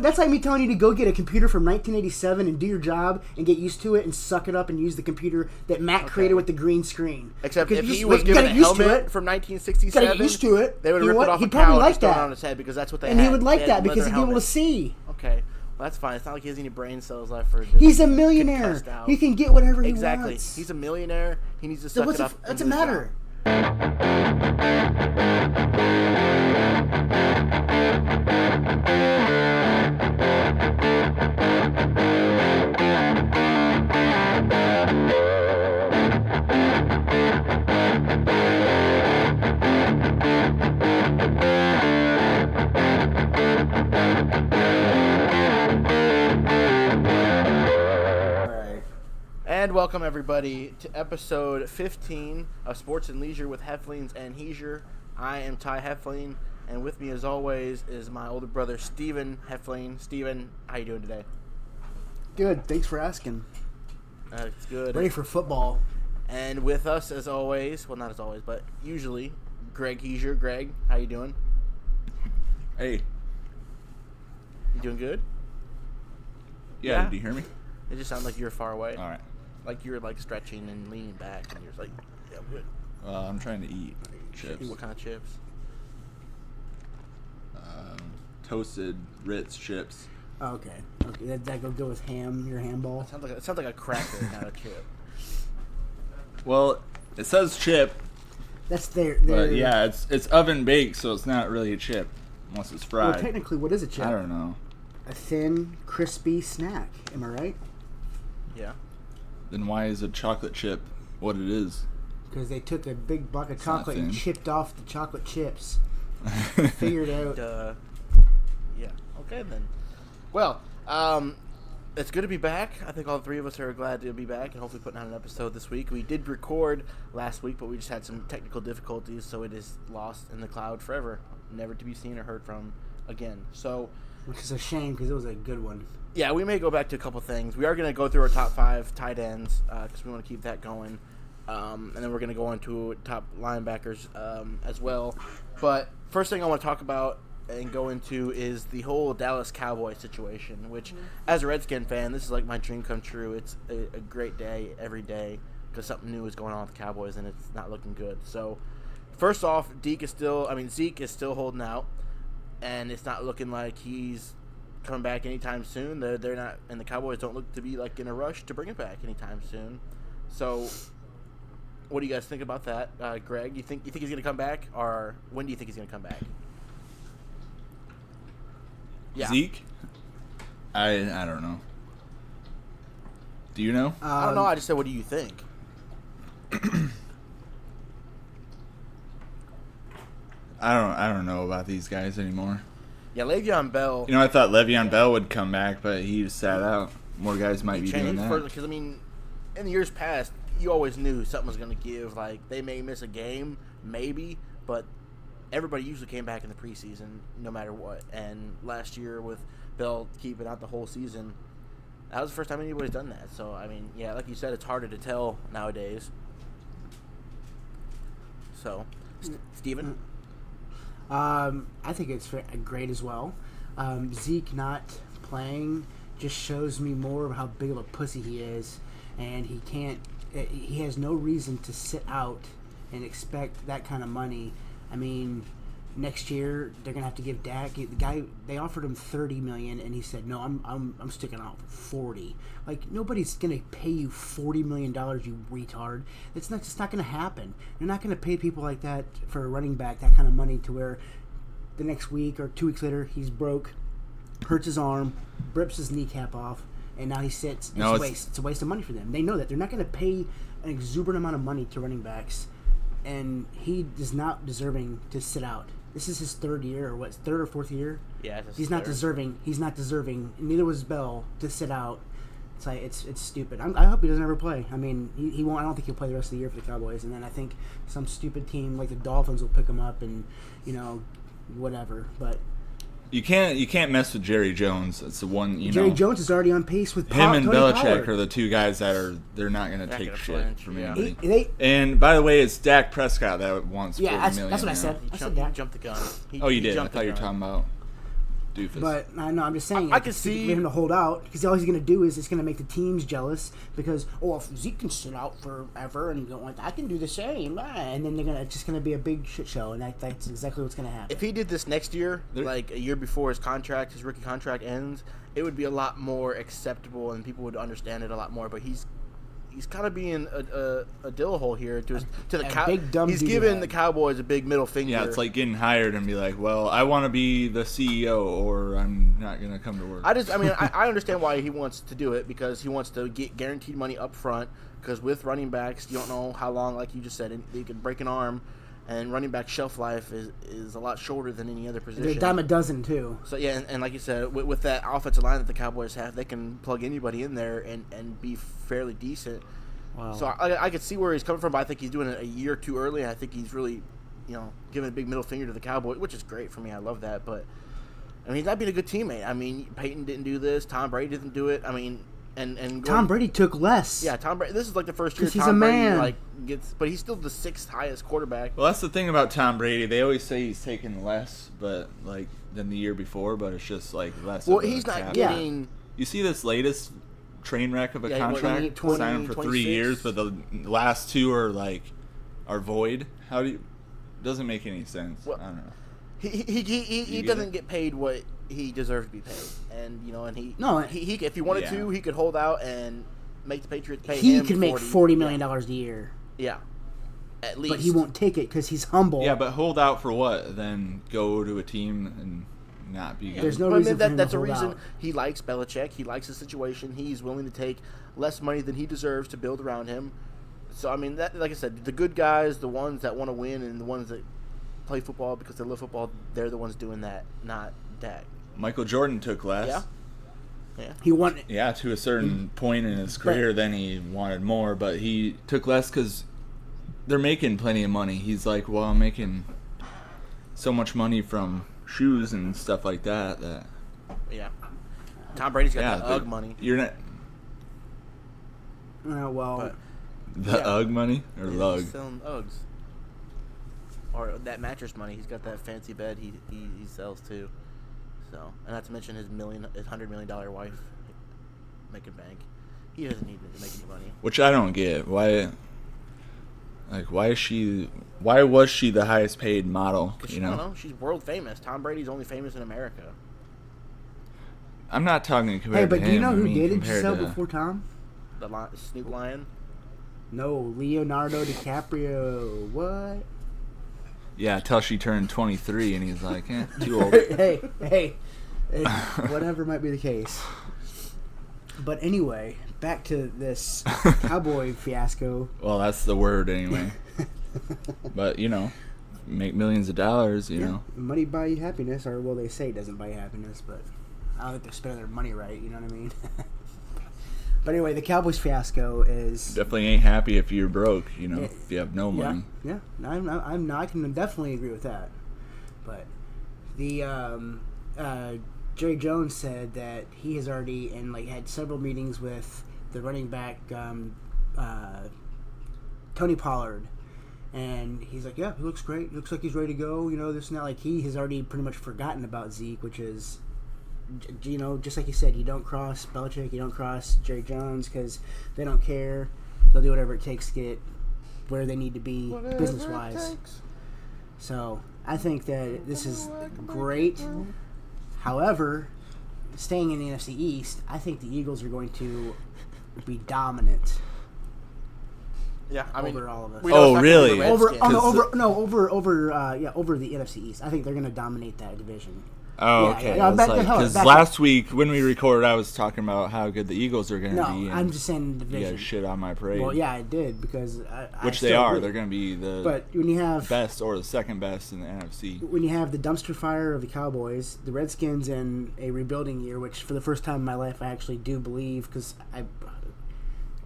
That's like me telling you to go get a computer from 1987 and do your job and get used to it and suck it up and use the computer that Matt created with the green screen. Except if he was given a helmet from 1967, get used to it. They would rip it off He'd a probably cow like and just throw it that. on his head because that's what they and had. he would like that because he'd be able to helmet. see. Okay. Well, that's fine. It's not like he has any brain cells left for. He's a millionaire. He can get whatever he wants. Exactly. He's a millionaire. He needs to suck it up. What's the matter? And welcome everybody to episode 15 of Sports and Leisure with Hefflings and Heisure. I am Ty Heffling, and with me as always is my older brother Steven Heffling. Steven, how you doing today? Good, thanks for asking. It's good. Ready for football. And with us as always, well not as always, but usually, Greg Heisure. Greg, how you doing? Hey. You doing good? Yeah, did you hear me? It just sounded like you were far away. All right. Like you were like stretching and leaning back, and you're like, yeah, I'm good. I'm trying to eat chips. What kind of chips? Toasted Ritz chips. Oh, okay. That go with ham, your ham ball? It sounds like a cracker, not a chip. Well, it says chip. That's their But yeah, it's oven baked, so it's not really a chip unless it's fried. Well, technically, what is a chip? I don't know. A thin, crispy snack. Am I right? Yeah. Then why is a chocolate chip what it is? Because they took a big block of chocolate and chipped off the chocolate chips. Figured out. Yeah. Okay then. Well, it's good to be back. I think all three of us are glad to be back and hopefully putting out an episode this week. We did record last week, but we just had some technical difficulties, so it is lost in the cloud forever, never to be seen or heard from again. So, which is a shame because it was a good one. Yeah, we may go back to a couple things. We are going to go through our top 5 tight ends because we want to keep that going. And then we're going to go into top linebackers as well. But first thing I want to talk about and go into is the whole Dallas Cowboys situation, which as a Redskin fan, this is like my dream come true. It's a great day every day because something new is going on with the Cowboys and it's not looking good. So first off, Zeke is still holding out, and it's not looking like he's coming back anytime soon. They're not, and the Cowboys don't look to be like in a rush to bring it back anytime soon. So, what do you guys think about that, Greg? You think he's gonna come back, or when do you think he's gonna come back? Yeah. Zeke? I don't know. Do you know? I don't know. I just said, what do you think? I don't know about these guys anymore. Yeah, Le'Veon Bell. You know, I thought Le'Veon Bell would come back, but he just sat out. More guys might be doing that. Because, I mean, in the years past, you always knew something was going to give. Like, they may miss a game, maybe, but everybody usually came back in the preseason no matter what. And last year with Bell keeping out the whole season, that was the first time anybody's done that. So, I mean, yeah, like you said, it's harder to tell nowadays. So, Steven? I think it's great as well. Zeke not playing just shows me more of how big of a pussy he is, and he has no reason to sit out and expect that kind of money. I mean, next year they're gonna have to give Dak. The guy, they offered him $30 million, and he said, "No, I'm sticking out for $40." Like, nobody's gonna pay you $40 million, you retard. It's not gonna happen. You're not gonna pay people like that for a running back that kind of money to where the next week or 2 weeks later he's broke, hurts his arm, rips his kneecap off, and now he sits. It's a waste of money for them. They know that they're not gonna pay an exuberant amount of money to running backs, and he is not deserving to sit out. This is his third or fourth year? Yeah, he's not deserving. He's not deserving. Neither was Bell to sit out. It's like it's stupid. I hope he doesn't ever play. I mean, he won't. I don't think he'll play the rest of the year for the Cowboys. And then I think some stupid team like the Dolphins will pick him up and whatever. But you can't mess with Jerry Jones. That's the one. Jerry Jones is already on pace with him and Tony Belichick Pollard. Are the two guys that they're not going to take shit from anybody. And by the way, it's Dak Prescott that wants $40 million. That's what I said. I said Dak. He jumped the gun. You did. I thought you were talking about. doofus. But I know, I'm just saying, I can see him to hold out because all he's going to do is it's going to make the teams jealous because if Zeke can sit out forever and go like I can do the same, and then it's just going to be a big shit show, and that's exactly what's going to happen. If he did this next year, like a year before his rookie contract ends, it would be a lot more acceptable and people would understand it a lot more. But he's kind of being a dill hole here to the Cowboys. He's giving the Cowboys a big middle finger. Yeah, it's like getting hired and be like, well, I want to be the CEO or I'm not going to come to work. I understand why he wants to do it because he wants to get guaranteed money up front because with running backs, you don't know how long, like you just said, they could break an arm. And running back shelf life is a lot shorter than any other position. They're a dime a dozen, too. So, yeah, and like you said, with that offensive line that the Cowboys have, they can plug anybody in there and be fairly decent. Wow. So I could see where he's coming from, but I think he's doing it a year too early. I think he's really, giving a big middle finger to the Cowboys, which is great for me. I love that. But, he's not being a good teammate. Peyton didn't do this. Tom Brady didn't do it. And Tom Brady took less. Yeah, Tom Brady. This is like the first year he's Tom a Brady man. but he's still the 6th highest quarterback. Well, that's the thing about Tom Brady. They always say he's taking less, than the year before, but it's just less. Well, he's not getting. Yeah. You see this latest train wreck of a contract, sign him for 3 years, but the last 2 are void. Doesn't make any sense. Well, I don't know. He doesn't get paid what he deserves to be paid, and he if he wanted to, he could hold out and make the Patriots pay him. He could make $40 million a year. Yeah, at least. But he won't take it because he's humble. Yeah, but hold out for what? Then go to a team and not be good. There's no reason for him that's to a hold reason out. He likes Belichick. He likes the situation. He's willing to take less money than he deserves to build around him. So that, like I said, the good guys, the ones that want to win, and the ones that play football because they love football, they're the ones doing that, not Dak. Michael Jordan took less. Yeah. He won. Yeah, to a certain point in his career, then he wanted more, but he took less because they're making plenty of money. He's like, well, I'm making so much money from shoes and stuff like that. Yeah. Tom Brady's got the UGG money. You're not. UGG money or lug? He's selling Uggs. Or that mattress money. He's got that fancy bed he sells too. So, and not to mention his $100 million wife making bank. He doesn't need to make any money. Which I don't get. Why was she the highest paid model? I don't know. She's world famous. Tom Brady's only famous in America. I'm not talking compared to him. Hey, but do you know who dated Giselle before Tom? The Snoop Lion? No, Leonardo DiCaprio. What? Yeah, till she turned 23, and he's like, too old. hey, whatever might be the case. But anyway, back to this Cowboy fiasco. Well, that's the word anyway. But, make millions of dollars, you know. Money buy you happiness, or they say it doesn't buy you happiness, but I don't think they're spending their money right, you know what I mean? But anyway, the Cowboys fiasco is... Definitely ain't happy if you're broke, if you have no money. Yeah, I can definitely agree with that. But the Jerry Jones said that he has already had several meetings with the running back Tony Pollard, and he's like, yeah, he looks great. He looks like he's ready to go. This and that. Like he has already pretty much forgotten about Zeke, which is. Just like you said, you don't cross Belichick, you don't cross Jerry Jones because they don't care. They'll do whatever it takes to get where they need to be business-wise. So I think that this is great. However, staying in the NFC East, I think the Eagles are going to be dominant. Yeah, over all of us. Oh, really? Over the NFC East. I think they're going to dominate that division. Oh, okay. Because last week when we recorded, I was talking about how good the Eagles are going to be. No, I'm just saying the division. You guys shit on my parade. Well, yeah, I did because which they are. They're going to be the when you have best or the second best in the NFC. When you have the dumpster fire of the Cowboys, the Redskins in a rebuilding year, which for the first time in my life I actually do believe because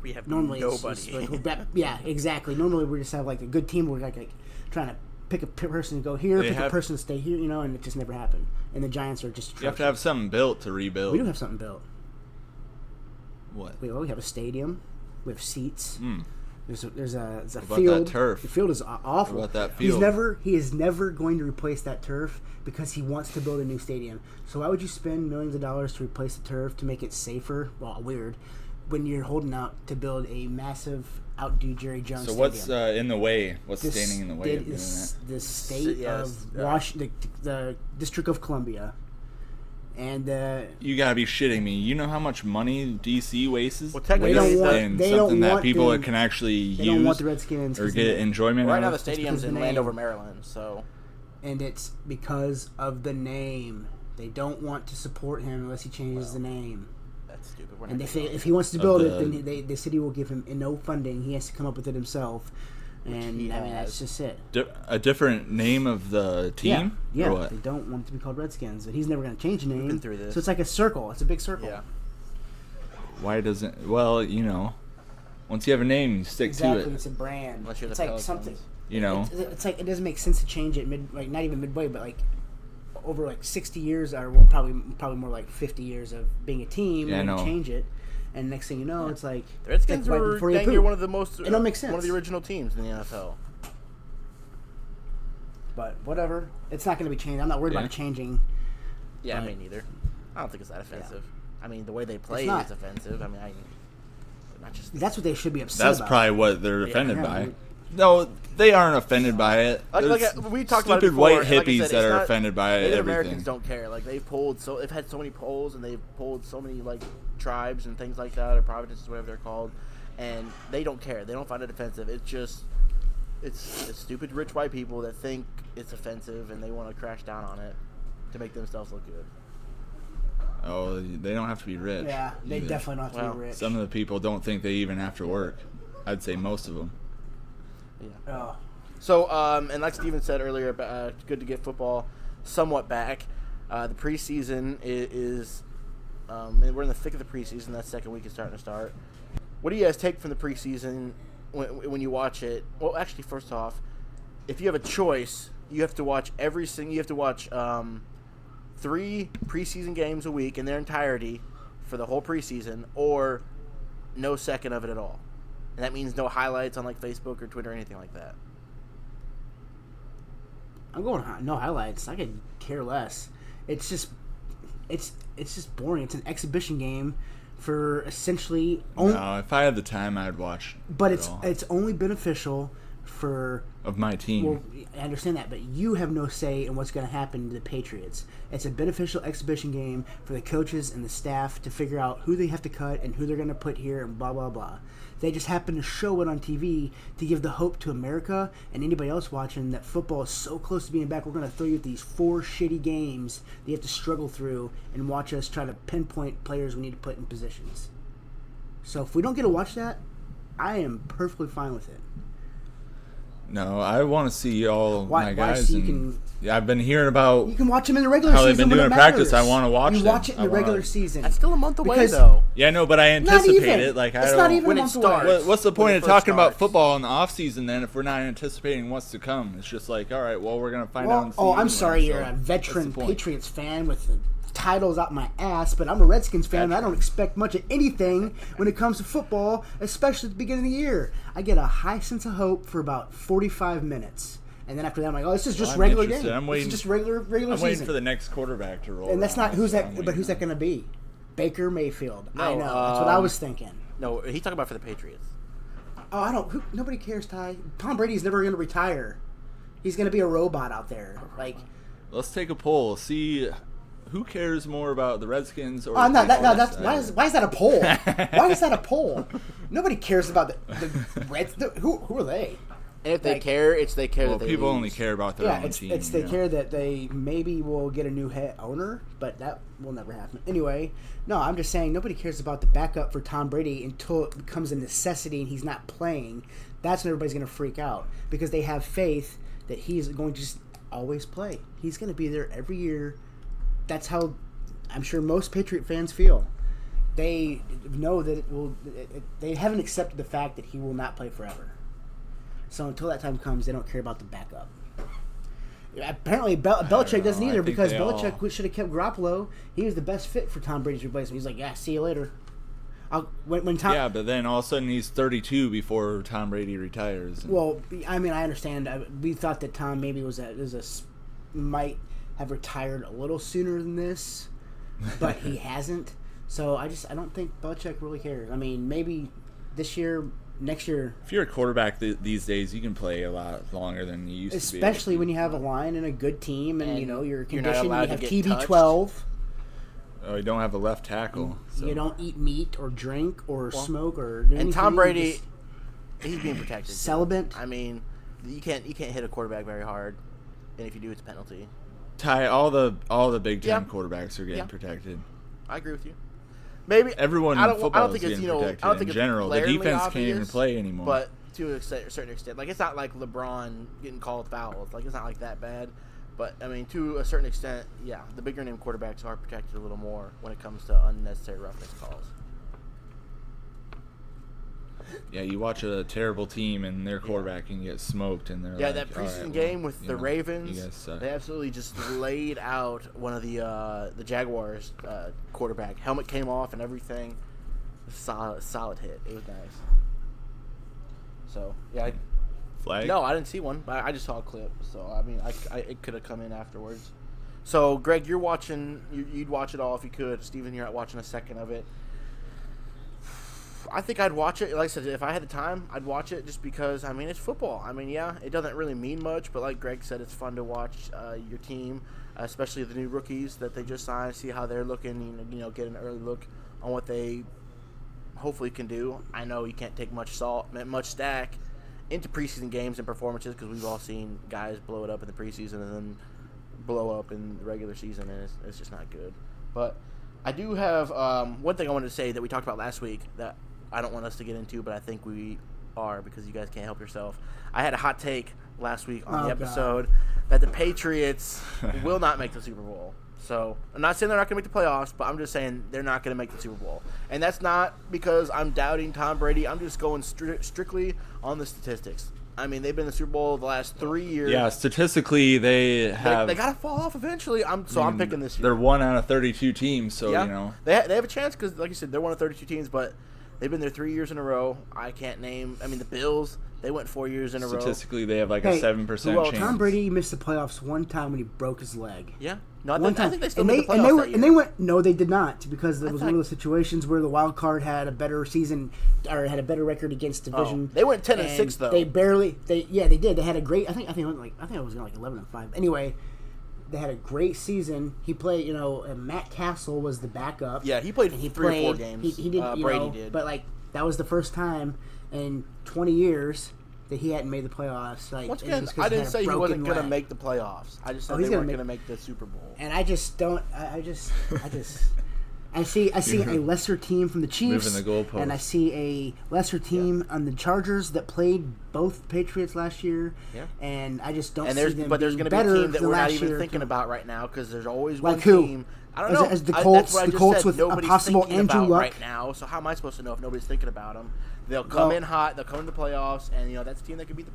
we have normally nobody. Yeah, exactly. Normally we just have a good team. We're like trying to pick a person to go here, a person to stay here, and it just never happened. And the Giants are just... You have to have something built to rebuild. We do have something built. What? We have a stadium. We have seats. There's a about field. that turf? The field is awful. What about that field? He is never going to replace that turf because he wants to build a new stadium. So why would you spend millions of dollars to replace the turf to make it safer? Well, weird. When you're holding out to build a massive outdo Jerry Jones So stadium. what's in the way? What's standing in the way of doing is that? the state of the District of Columbia. And You gotta be shitting me. You know how much money DC wastes? Well, technically, they don't that want people the- can actually they use don't want the Redskins or get enjoyment right out now of. the stadium's in the Landover, name. Maryland. So And it's because of the name. They don't want to support him unless he changes the name. that's stupid. We're And not if he wants to build it, then the city will give him no funding. He has to come up with it himself. And he I mean, has. that's just it. A different name of the team? Yeah. Or what? They don't want it to be called Redskins, but he's never going to change the name. been through this. So it's like a circle. It's a big circle. Yeah. Why doesn't? Well, once you have a name, you stick Exactly. to it. It's a brand. Unless you're the it's like Pelicans. something. It's like it doesn't make sense to change it not even midway, but like over like 60 years or probably more like 50 years of being a team. Yeah, I and know. change it, and next thing you know, it's like The Redskins like right were before you dang poop. near one of the most. It don't make sense. One of the original teams in the NFL. But whatever, it's not going to be changed. I'm not worried about it changing. Yeah, But- me neither. I don't think it's that offensive. I mean, the way they play not. is offensive. I mean, not just. That's what they should be upset That's about. probably what they're offended Yeah. by. No, they aren't offended by it. Like, There's we talked about it stupid before, white and like I hippies said, that it's are not- offended by Native everything. Americans don't care. Like they've had so many polls and they've polled so many like tribes and things like that, or provinces, whatever they're called, and they don't care. They don't find it offensive. It's stupid rich white people that think it's offensive and they want to crash down on it to make themselves look good. Oh, they don't have to be rich. Yeah, they even. definitely don't have to Well, be rich. Some of the people don't think they even have to work. I'd say most of them. Yeah. Oh. So, and like Steven said earlier, it's good to get football somewhat back. The preseason is we're in the thick of the preseason. That second week is starting to start. What do you guys take from the preseason when you watch it? Well, actually, first off, if you have a choice, you have to watch You have to watch 3 preseason games a week in their entirety for the whole preseason, or no second of it at all. And that means no highlights on like Facebook or Twitter or anything like that. I'm going no highlights. I could care less. It's just boring. It's an exhibition game for essentially. No, if I had the time, I'd watch. But it all. it's only beneficial for. Of my team. Well, I understand that, but you have no say in what's going to happen to the Patriots. It's a beneficial exhibition game for the coaches and the staff to figure out who they have to cut and who they're going to put here and blah, blah, blah. They just happen to show it on TV to give the hope to America and anybody else watching that football is so close to being back. We're going to throw you these 4 shitty games that you have to struggle through and watch us try to pinpoint players we need to put in positions. So if we don't get to watch that, I am perfectly fine with it. No, I want to see all my guys. so you And I've been hearing about You can watch them in the regular how season. they've been when doing it in practice. matters. I want to watch You them. watch it in I the wanna- regular season. That's still a month away, Because- though. Yeah, no, but I Not anticipate even. it. Like I It's don't. not even When a it month starts. away. What's the When point it of first talking about starts. football in the off season then if we're not anticipating what's to come? It's just like, all right, well, we're gonna find out. And see I'm anyway, sorry, so you're a veteran what's the point? Patriots fan with the titles out my ass, but I'm a Redskins fan, and I don't expect much of anything when it comes to football, especially at the beginning of the year. I get a high sense of hope for about 45 minutes. And then after that, I'm like, oh, this is just I'm regular interested. game. I'm waiting- This is just regular I'm season. waiting for the next quarterback to roll. And that's around, not who's so that. I'm But waiting who's that on- going to be? Baker Mayfield. No, I know. That's what I was thinking. No, he's talking about for the Patriots. Oh, I don't. Nobody cares, Ty. Tom Brady's never going to retire. He's going to be a robot out there. Like, Let's take a poll. See who cares more about the Redskins or I'm not. the That's Patriots? why is that a poll? Why is that a poll? Nobody cares about the Reds. Who are they? And if they care, it's they care Well, that they people lose. only care about their Yeah, own it's team. they yeah. care that they maybe will get a new head owner, but that will never happen. Anyway, no, I'm just saying nobody cares about the backup for Tom Brady until it becomes a necessity and he's not playing. That's when everybody's going to freak out because they have faith that he's going to just always play. He's going to be there every year. That's how I'm sure most Patriot fans feel. They know that they haven't accepted the fact that he will not play forever. So until that time comes, they don't care about the backup. Apparently, Belichick doesn't know. I either think because they Belichick should have kept Garoppolo. He was the best fit for Tom Brady's replacement. He's like, yeah, see you later. When Tom. Yeah, but then all of a sudden he's 32 before Tom Brady retires. Well, I mean, I understand. We thought that Tom maybe might have retired a little sooner than this, but he hasn't. So I don't think Belichick really cares. I mean, maybe this year, next year. If you're a quarterback these days, you can play a lot longer than you used to be. Especially when you have a line and a good team, and you're conditioned. You have TB12. Oh, you don't have a left tackle. So. You don't eat meat or drink or smoke or anything. And Tom Brady, he's being protected. Celibate. I mean, you can't hit a quarterback very hard, and if you do, it's a penalty. All the Big Ten quarterbacks are getting protected. I agree with you. Maybe everyone in football is getting protected. I don't think in general, the defense can't even play anymore. But to a certain extent, like it's not like LeBron getting called fouls. Like it's not like that bad. But I mean, to a certain extent, yeah, the bigger name quarterbacks are protected a little more when it comes to unnecessary roughness calls. Yeah, you watch a terrible team and their quarterback can get smoked, and they're that preseason game with the Ravens, they absolutely just laid out one of the Jaguars quarterback. Helmet came off and everything. Solid hit. It was nice. So yeah. Flag? No, I didn't see one. I just saw a clip. So I mean, it could have come in afterwards. So Greg, you're watching. You'd watch it all if you could. Steven, you're watching a second of it. I think I'd watch it. Like I said, if I had the time, I'd watch it just because, I mean, it's football. I mean, yeah, it doesn't really mean much, but like Greg said, it's fun to watch your team, especially the new rookies that they just signed, see how they're looking, get an early look on what they hopefully can do. I know you can't take much stack into preseason games and performances because we've all seen guys blow it up in the preseason and then blow up in the regular season, and it's just not good. But I do have one thing I wanted to say that we talked about last week that I don't want us to get into, but I think we are because you guys can't help yourself. I had a hot take last week on the episode that the Patriots will not make the Super Bowl. So I'm not saying they're not going to make the playoffs, but I'm just saying they're not going to make the Super Bowl. And that's not because I'm doubting Tom Brady. I'm just going strictly on the statistics. I mean, they've been in the Super Bowl the last 3 years. Yeah, statistically, they have. They got to fall off eventually. I'm picking this year. They're 1 out of 32 teams, so, They have a chance because, like you said, they're 1 of 32 teams, but they've been there 3 years in a row. I can't name. I mean, the Bills, they went 4 years in a row. Statistically, they have like a 7% chance. Tom Brady missed the playoffs one time when he broke his leg. Yeah. No, I think they still made the playoffs that year. And they went. No, they did not, because it was one of those situations where the wild card had a better season or had a better record against division. They went 10-6 though. They did. They had a great. I think it was like 11-5. Anyway, they had a great season. He played. Matt Castle was the backup. Yeah, he played 3 or 4 games. He did. Brady did. But that was the first time in 20 years that he hadn't made the playoffs. Once again, I didn't say he wasn't going to make the playoffs. I just said they weren't going to make the Super Bowl. And I just don't. I see a lesser team from the Chiefs, moving the goalpost, and I see a lesser team on the Chargers that played both Patriots last year. Yeah. And I just don't see them But there's going to be a team that we're not even thinking about right now because there's always one team. I don't know. As the Colts, that's what I just said. with a possible Andrew Luck right now. So how am I supposed to know if nobody's thinking about them? They'll come in hot. They'll come into the playoffs, and that's a team that could beat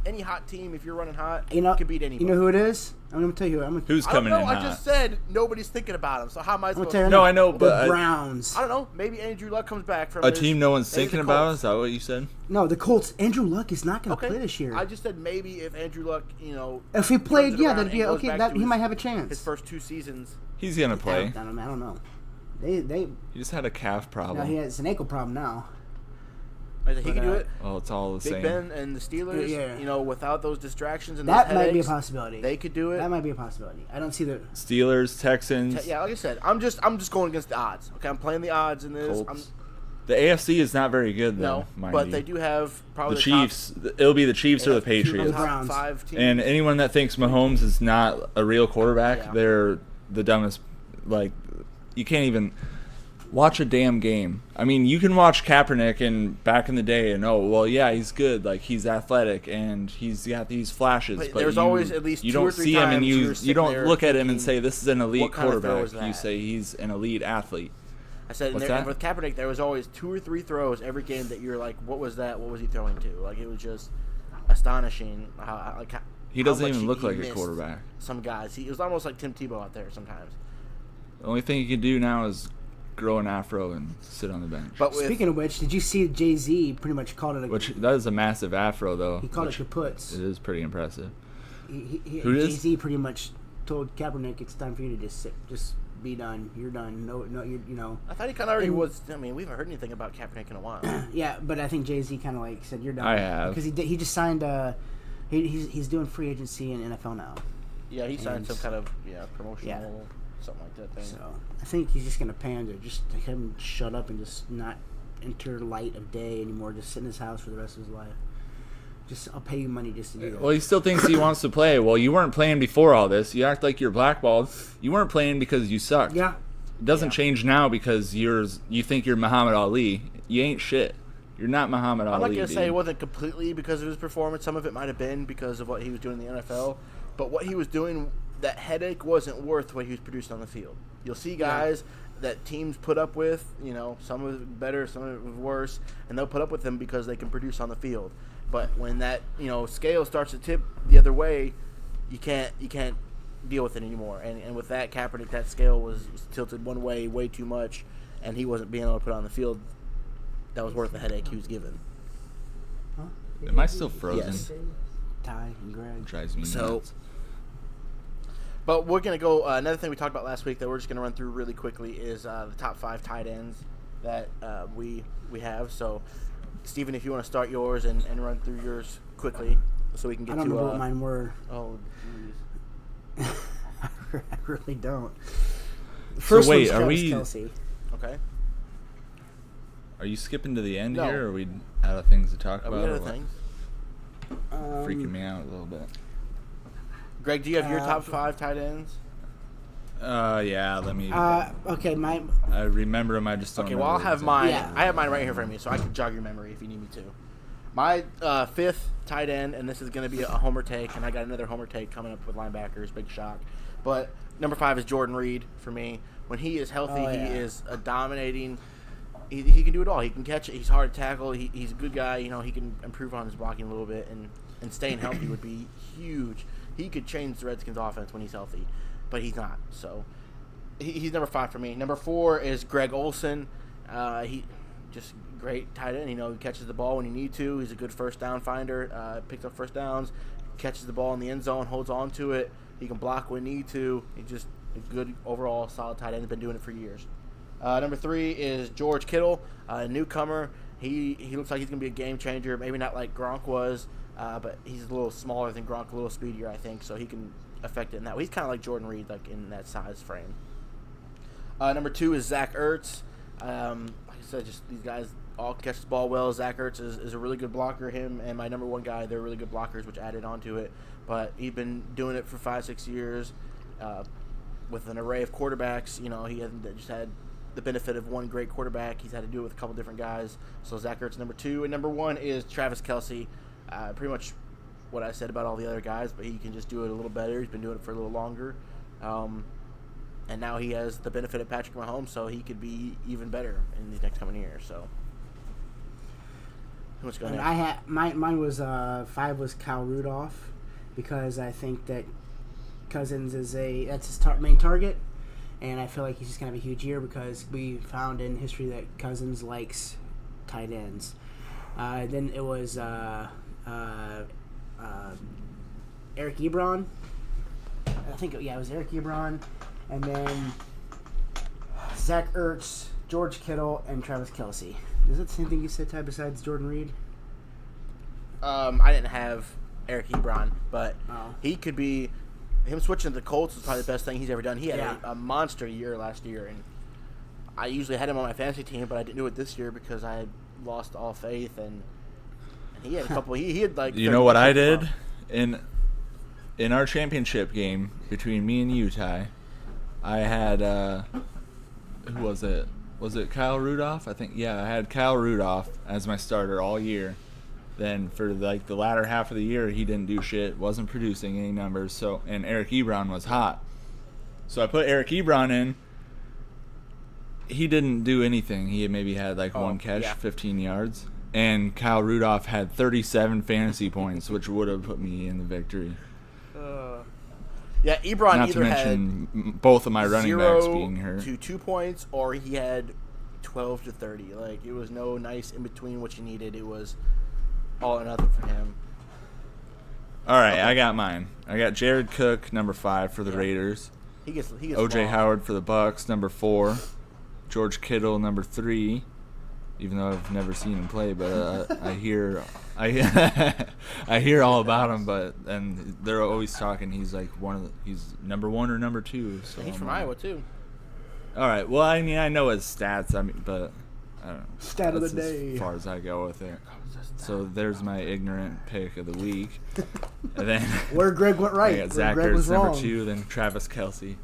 any hot team. If you're running hot, could beat anybody. You know who it is? I'm going to tell you who's coming in hot. I just said nobody's thinking about them. So how am I supposed to? No, I know, but the Browns. I don't know. Maybe Andrew Luck comes back from a team no one's thinking about. Is that what you said? No, the Colts. Andrew Luck is not going to play this year. I just said maybe if Andrew Luck, if he played, that'd be okay. That he might have a chance. His first 2 seasons, he's going to play. I don't know. He just had a calf problem. No, he has an ankle problem now. He can do it. Well, it's all the same. Big Ben and the Steelers, without those distractions and that those might be a possibility. They could do it. That might be a possibility. I don't see the Steelers, Texans. Yeah, like I said, I'm just going against the odds. Okay, I'm playing the odds in this. The AFC is not very good, though. But they do have probably the Chiefs. It'll be the Chiefs or the Patriots. The Browns. 5 teams. And anyone that thinks Mahomes is not a real quarterback, they're the dumbest. Like, you can't even watch a damn game. I mean, you can watch Kaepernick and back in the day and he's good. Like, he's athletic and he's got these flashes. But there's always at least 2 or 3 don't see him and you don't look at him and thinking, say this is an elite quarterback. You say he's an elite athlete. I said, and with Kaepernick, there was always 2 or 3 throws every game that you're like, what was that? What was he throwing to? Like, it was just astonishing how he doesn't even look like a quarterback. Some guys, it was almost like Tim Tebow out there sometimes. The only thing he can do now is grow an afro and sit on the bench. But Speaking of which, did you see Jay-Z pretty much called it Which that is a massive afro though. He called it kaputs. It is pretty impressive. Jay-Z pretty much told Kaepernick it's time for you to just be done. You're done. No, you know. I thought he kind of already was. I mean, we haven't heard anything about Kaepernick in a while. Yeah, but I think Jay-Z kind of like said you're done. I have. Because he just signed. He's doing free agency in NFL now. Yeah, he signed some kind of promotional something like that thing. So I think he's just gonna pander, just to him shut up and just not enter light of day anymore. Just sit in his house for the rest of his life. I'll pay you money just to do that. Well, he still thinks he wants to play. Well, you weren't playing before all this. You act like you're blackballed. You weren't playing because you sucked. Yeah. It doesn't change now because you think you're Muhammad Ali. You ain't shit. You're not Muhammad Ali. I'm not going to say it wasn't completely because of his performance. Some of it might have been because of what he was doing in the NFL. But what he was doing, that headache wasn't worth what he was producing on the field. You'll see guys that teams put up with, some of it better, some of it worse, and they'll put up with them because they can produce on the field. But when that scale starts to tip the other way, you can't deal with it anymore. And with that, Kaepernick, that scale was tilted one way too much, and he wasn't being able to put it on the field. That was worth the headache he was given. Huh? Am I still frozen? Yes. Ty and Greg. Drives me So, nuts. but we're gonna go. Another thing we talked about last week that we're just gonna run through really quickly is the top 5 tight ends that we have. So, Steven, if you want to start yours and run through yours quickly, so we can get to. I don't remember what mine were. Oh, jeez. I really don't. So wait, one's are Travis we? Kelce. Okay. Are you skipping to the end No. here, or are we out of things to talk We about? got or other what? things. Freaking me out a little bit. Greg, do you have your top 5 tight ends? Yeah. Let me. Okay, my I remember them. I just don't. Okay, remember well, I'll the have exact- mine. Yeah. I have mine right here for me, so I can jog your memory if you need me to. My 5th tight end, and this is going to be a homer take, and I got another homer take coming up with linebackers, big shock. But number 5 is Jordan Reed for me. When he is healthy, he is a dominating. He can do it all. He can catch it. He's hard to tackle. He's a good guy. He can improve on his blocking a little bit, and staying healthy would be huge. He could change the Redskins' offense when he's healthy, but he's not. So he's number 5 for me. Number 4 is Greg Olsen. He just great tight end. He catches the ball when you need to. He's a good first down finder. Picks up first downs, catches the ball in the end zone, holds on to it. He can block when need to. He's just a good overall solid tight end. He's been doing it for years. Number 3 is George Kittle, a newcomer. He looks like he's going to be a game changer. Maybe not like Gronk was, but he's a little smaller than Gronk, a little speedier, I think, so he can affect it in that way. He's kind of like Jordan Reed, like in that size frame. Number 2 is Zach Ertz. Like I said, just these guys all catch the ball well. Zach Ertz is a really good blocker. Him and my number 1 guy, they're really good blockers, which added on to it. But he's been doing it for 5-6 years with an array of quarterbacks. He hasn't just had the benefit of one great quarterback. He's had to do it with a couple different guys. So Zach Ertz number 2. And number 1 is Travis Kelce. Pretty much what I said about all the other guys, but he can just do it a little better. He's been doing it for a little longer. And now he has the benefit of Patrick Mahomes, so he could be even better in these next coming years. So who's going next? I had mine was 5 was Kyle Rudolph, because I think that Cousins is that's his main target, and I feel like he's just gonna have a huge year because we found in history that Cousins likes tight ends. Then it was Eric Ebron. I think it was Eric Ebron, and then Zach Ertz, George Kittle, and Travis Kelce. Is that the same thing you said, Ty, besides Jordan Reed? I didn't have Eric Ebron, but he could be. Him switching to the Colts was probably the best thing he's ever done. He had a monster year last year, and I usually had him on my fantasy team, but I didn't do it this year because I had lost all faith, and he had a couple. He had like. You know what I did in our championship game between me and you, Ty? I had who was it? Was it Kyle Rudolph? I think I had Kyle Rudolph as my starter all year. Then for the latter half of the year, he didn't do shit, wasn't producing any numbers. So and Eric Ebron was hot, so I put Eric Ebron in. He didn't do anything. He maybe had one catch, 15 yards, and Kyle Rudolph had 37 fantasy points, which would have put me in the victory. Yeah, Ebron Not to either had mention both of my running backs being 0 hurt. to 2 points, or he had 12 to 30. Like, it was no nice in between what you needed. It was all or nothing for him. All right, I got mine. I got Jared Cook, number 5 for the Raiders. He gets OJ long. Howard for the Bucks, number 4. George Kittle, number 3. Even though I've never seen him play, but I hear all about him. And they're always talking. He's like he's number 1 or number 2. So He's from Iowa too. All right. Well, I mean, I know his stats. But I don't know. Stat of the That's day. as far as I go with it. So there's my ignorant pick of the week. And then Where Greg went right. I got Where Zach Greg was Ertz, number wrong. 2, then Travis Kelce.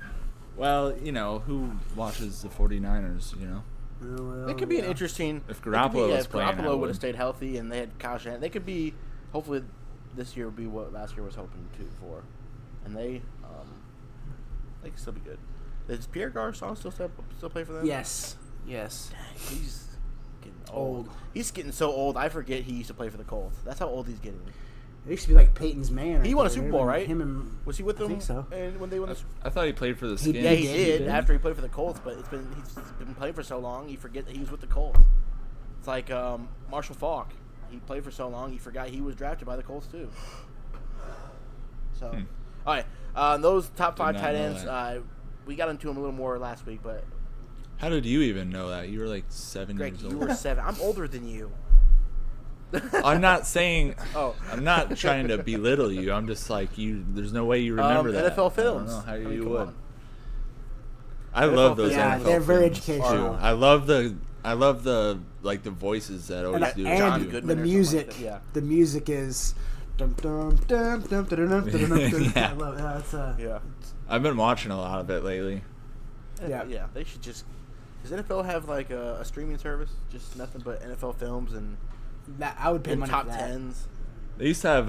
Well, who watches the 49ers, It could be an interesting. If Garoppolo was if playing, I Garoppolo would would. have stayed healthy, and they had Kyle Shanahan, they could be. Hopefully, this year will be what last year was hoping for, and they could still be good. Does Pierre Garçon still play for them? Yes. Yes. Dang, he's getting old. He's getting so old. I forget he used to play for the Colts. That's how old he's getting. It used to be like Peyton's man. He won a Super Bowl, right? Him and Was he with them? I think so. And when they won the I thought he played for the Skins. Yeah, he He did did. after he played for the Colts, but he's been playing for so long, you forget that he was with the Colts. It's like Marshall Faulk. He played for so long, he forgot he was drafted by the Colts too. So, all right, those top 5 not tight know ends. that. We got into them a little more last week, but How did you even know that? You were like 7 Greg, years you old. were 7. I'm older than you. I'm not saying. Oh. I'm not trying to belittle you. I'm just like you. There's no way you remember that. NFL films. I don't know how I mean, you come would. on. I love those Yeah, NFL they're very films, educational. too. I love the like the voices that always do. And John it, too. Goodman the or something music. like that, yeah. The music is. Dum dum dum dum dum dum dum dum. Yeah. I love it. That's Yeah. I've been watching a lot of it lately. Yeah. Yeah. They should just. Does NFL have like a streaming service? Just nothing but NFL films and I would pay money top for that. 10s. They used to have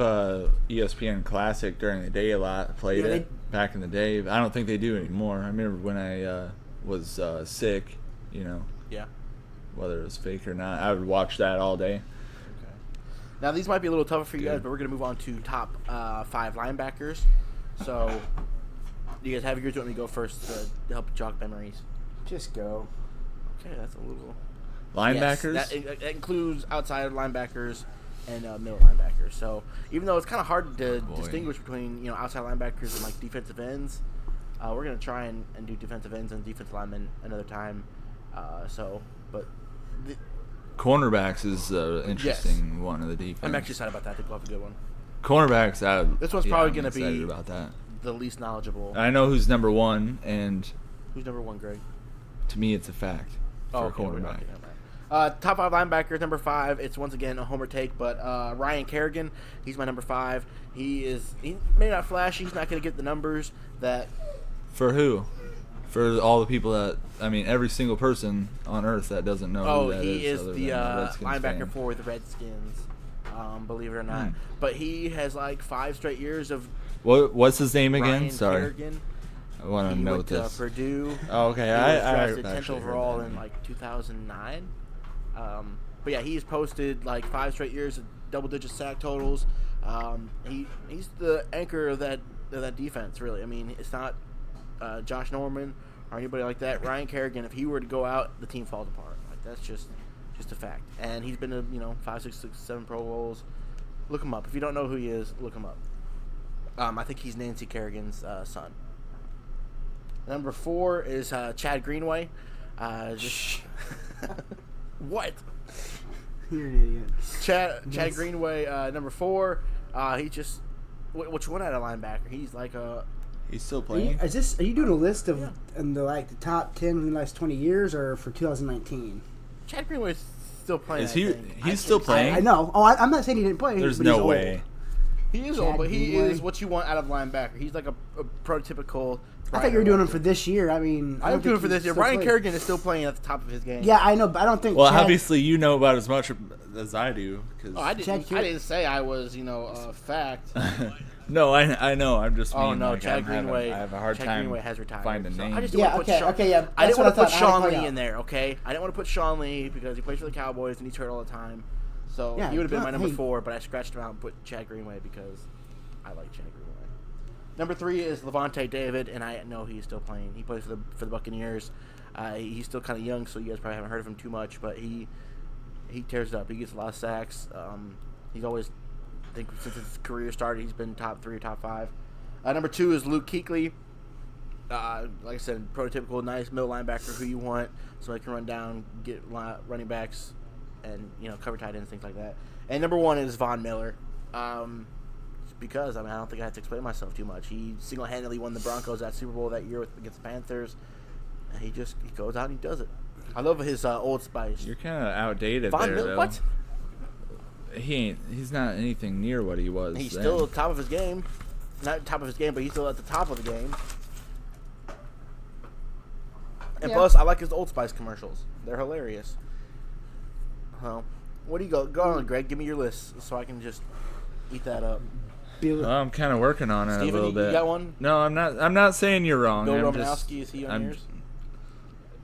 ESPN Classic during the day a lot. Played Yeah, it back in the day. I don't think they do anymore. I remember when I was sick, Yeah. whether it was fake or not, I would watch that all day. Okay. Now these might be a little tougher for you guys, Good. but we're gonna move on to top 5 linebackers. So, do you guys have yours? Do you want me to go first to help jog memories? Just go. Okay, that's a little. Linebackers? Yes, that includes outside linebackers and middle linebackers. So even though it's kind of hard to distinguish between outside linebackers and like defensive ends, we're gonna try and do defensive ends and defensive linemen another time. Cornerbacks is an interesting one of the defense. I'm actually excited about that. I think we'll have a good one. Cornerbacks. This one's probably I'm gonna be excited about that. the least knowledgeable. I know who's number 1, and Who's number 1, Greg? to me, it's a fact for a Okay, we're not cornerback. getting that. Top 5 linebackers, number 5. It's once again a homer take, but Ryan Kerrigan, he's my number 5. He may not flashy. He's not going to get the numbers that. For who? For all the people every single person on earth that doesn't know who that he is other the than a Redskins linebacker fan. for the Redskins. Believe it or not, but he has like 5 straight years of. What's his name again? Ryan Sorry, Kerrigan. I want to He note went to this. Purdue. Oh, okay, He I was drafted 10th actually heard overall that in name. like 2009. But yeah, he's posted like 5 straight years of double-digit sack totals. He's the anchor of that defense. Really, I mean, it's not Josh Norman or anybody like that. Ryan Kerrigan, if he were to go out, the team falls apart. Like that's just a fact. And he's been to 5, 6, 7 Pro Bowls. Look him up. If you don't know who he is, look him up. I think he's Nancy Kerrigan's son. Number 4 is Chad Greenway. What? You're an idiot. Chad Yes. Greenway, number 4. He just which one out of linebacker? He's like a. He's still Are you, playing. are you doing a list of in the top 10 in the last 20 years or for 2019? Chad Greenway's still playing. Is I he? think. He's still playing. I know. Oh, I'm not saying he didn't play. There's but he's no old. way. He is Chad old, but he Greenway. is what you want out of linebacker. He's like a prototypical. I thought you were doing him for this year. I mean, I'm doing it for this year. Still Ryan play. Kerrigan is still playing at the top of his game. Yeah, I know, but I don't think. Well, Chad, obviously you know about as much as I do. Cause Oh, I Chad didn't say I was, fact. no, I know. I'm just. Oh mean, no, like, Chad Greenway. I have a hard Chad time Greenway has retired. finding So names. I just didn't Yeah. want to put Okay. Yeah. I That's didn't want to what put I thought. Sean I Lee had to in there. Okay, I didn't want to put Sean Lee because he plays for the Cowboys and he's hurt all the time. So Yeah, he would have been my number hey. 4, but I scratched him out and put Chad Greenway because I like Chad Greenway. Number 3 is Levante David, and I know he's still playing. He plays for the Buccaneers. He's still kind of young, so you guys probably haven't heard of him too much, but he tears it up. He gets a lot of sacks. He's always, I think since his career started, he's been top 3 or top 5. Number 2 is Luke Kuechly. Like I said, prototypical nice middle linebacker who you want, so he can run down, get running backs, and cover tight ends, things like that. And number 1 is Von Miller. Because I don't think I have to explain myself too much. He single-handedly won the Broncos that Super Bowl that year against the Panthers. And he goes out and he does it. I love his Old Spice. You're kind of outdated Von there, Miller, though. what? He's not anything near what he was. He's then. still at the top of his game. Not top of his game, but he's still at the top of the game. And plus, I like his Old Spice commercials. They're hilarious. What do you go on, Greg? Give me your list so I can just eat that up. I'm kind of working on it Steven, a little bit. You got one? No, I'm not. I'm not saying you're wrong. Bill Romanowski, is he on yours?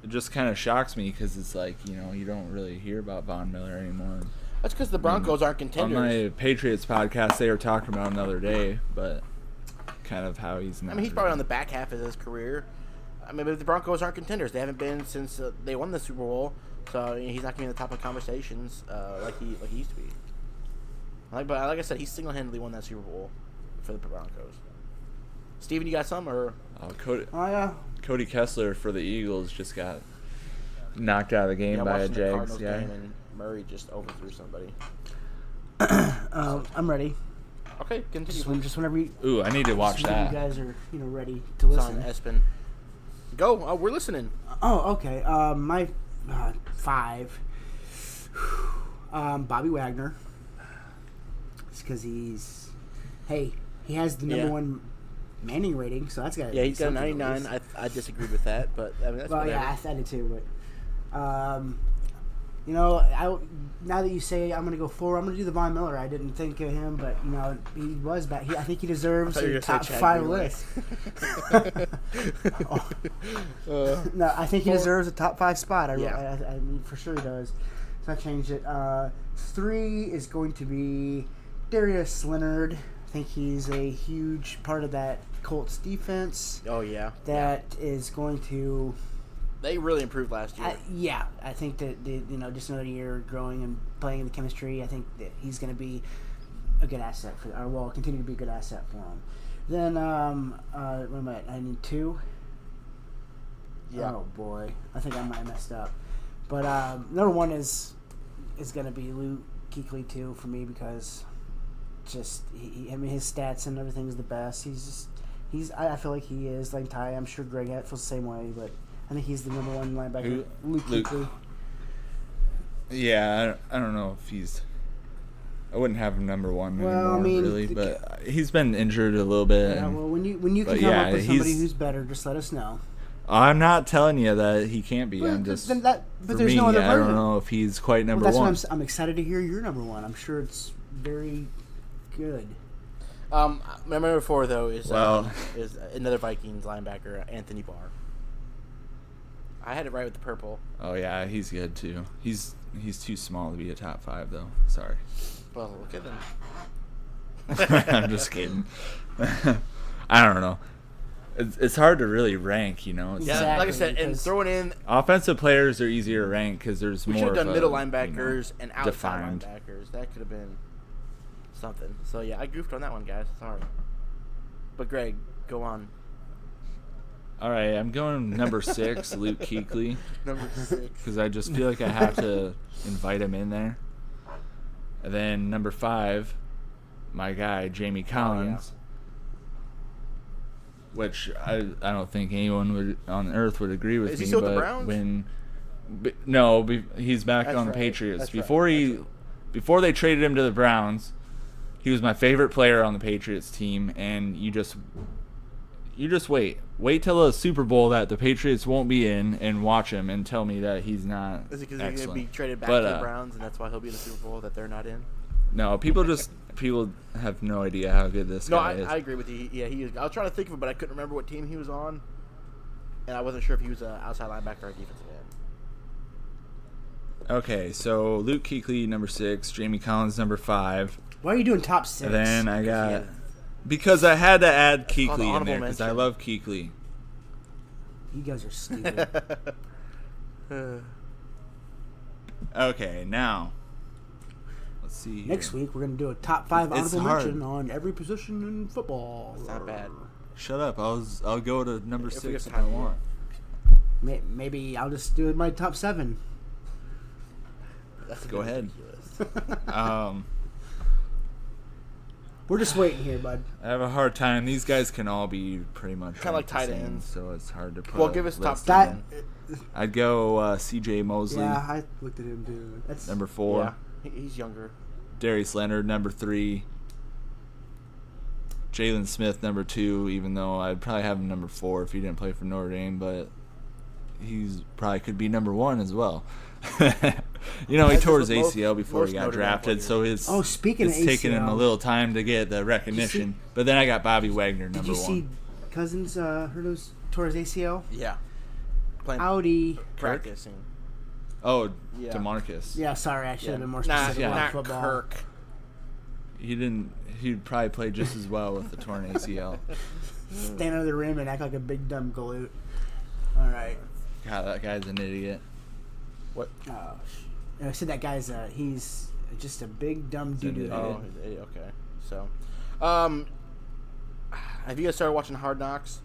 It just kind of shocks me because it's like you don't really hear about Von Miller anymore. That's because the Broncos aren't contenders. On my Patriots podcast, they were talking about him the other day, but kind of how he's not. He's probably on the back half of his career. But the Broncos aren't contenders. They haven't been since they won the Super Bowl, so he's not going to be in the top of conversations like he used to be. But like I said, he single-handedly won that Super Bowl for the Broncos. Steven, you got some or? Cody Kessler for the Eagles just got knocked out of the game by a Jags guy. And Murray just overthrew somebody. I'm ready. Okay, continue. Just whenever you. Ooh, I need to watch that. You guys are ready to listen. Espen. Go. We're listening. Oh, okay. My 5. Bobby Wagner. It's because he has the number 1 Manning rating, so that's got. Yeah, he's got a 99. I disagreed with that, but that's well, whatever. yeah, I did too. But now that you say I'm gonna go 4, I'm gonna do the Von Miller. I didn't think of him, but he was back. I think he deserves a top 5 list. No, I think he deserves a top 5 spot. I mean, for sure he does. So I changed it. 3 is going to be Darius Leonard. I think he's a huge part of that Colts defense. Oh yeah, that is going to. They really improved last year. I think that just another year growing and playing in the chemistry. I think that he's going to be a good asset continue to be a good asset for him. Then what am I need 2. Yeah. Oh boy, I think I might have messed up. But number 1 is going to be Luke Kuechly too for me because his stats and everything is the best. I feel like he is like Ty. I'm sure Greg feels the same way, but I think he's the number 1 linebacker. Luke Kuechly. Yeah, I don't know if he's. I wouldn't have him number 1 anymore, really, but he's been injured a little bit. Yeah, well, when you can come up with somebody who's better, just let us know. I'm not telling you that he can't be. I'm just. But there's me, no other version. I don't know if he's quite number 1. That's why I'm excited to hear your number 1. I'm sure it's very good. My number 4 though is another Vikings linebacker, Anthony Barr. I had it right with the purple. Oh yeah, he's good too. He's too small to be a top 5 though. Sorry. Well, look at him. I'm just kidding. I don't know. It's hard to really rank, Exactly, like I said, and throwing in offensive players are easier to rank because there's more. We should have done middle linebackers and outside defined linebackers. That could have been something. So yeah, I goofed on that one, guys. Sorry. But Greg, go on. All right, I'm going number 6, Luke Kuechly. Number 6. Because I just feel like I have to invite him in there. And then number 5, my guy Jamie Collins. Which I don't think anyone on earth would agree with me. Is he still but with the Browns? He's back on the right. Patriots. Before they traded him to the Browns, he was my favorite player on the Patriots team. And you just wait till the Super Bowl that the Patriots won't be in, and watch him and tell me that he's not. Is it because he's going to be traded back to the Browns, and that's why he'll be in the Super Bowl that they're not in? No, people have no idea how good this guy is. I agree with you. Yeah, he is. I was trying to think of it, but I couldn't remember what team he was on, and I wasn't sure if he was an outside linebacker or a defensive end. Okay, so Luke Kuechly, number 6, Jamie Collins, number 5. Why are you doing top 6? And then I got Because I had to add called Kuechly in honorable there because I mention. love Kuechly. You guys are stupid. Okay, now let's see. Next here. week, we're going to do a top 5 It's honorable hard. mention on every position in football. It's not bad. Shut up. I'll go to number If we 6 get if I time. want. Maybe I'll just do my top 7. That's Go ahead. ridiculous. We're just waiting here, bud. I have a hard time. These guys can all be pretty much Kinda like the tight same, ends. so it's hard to put. Well, a give us top list. That, I'd go C.J. Mosley, yeah, I looked at him too. That's number 4. Yeah, he's younger. Darius Leonard, number 3. Jalen Smith, number 2, even though I'd probably have him number 4 if he didn't play for Notre Dame, but he's probably could be number 1 as well. He That's tore just his with ACL before most he got Notre Dame drafted, so players. his speaking it's of taken him a ACL, little time to get the recognition. But then I got Bobby Wagner, did number you 1. see Cousins tore his ACL? Yeah. Playing Audi. practicing. Oh, Yeah. DeMarcus. Yeah, sorry, I should have Yeah. been more Not, specific about not football. Kirk. He didn't. He'd probably play just as well with the torn ACL. Stand under the rim and act like a big dumb galoot. All right. God, that guy's an idiot. What? I said that guy's he's just a big dumb doo-doo. Oh. Okay. So, have you guys started watching Hard Knocks?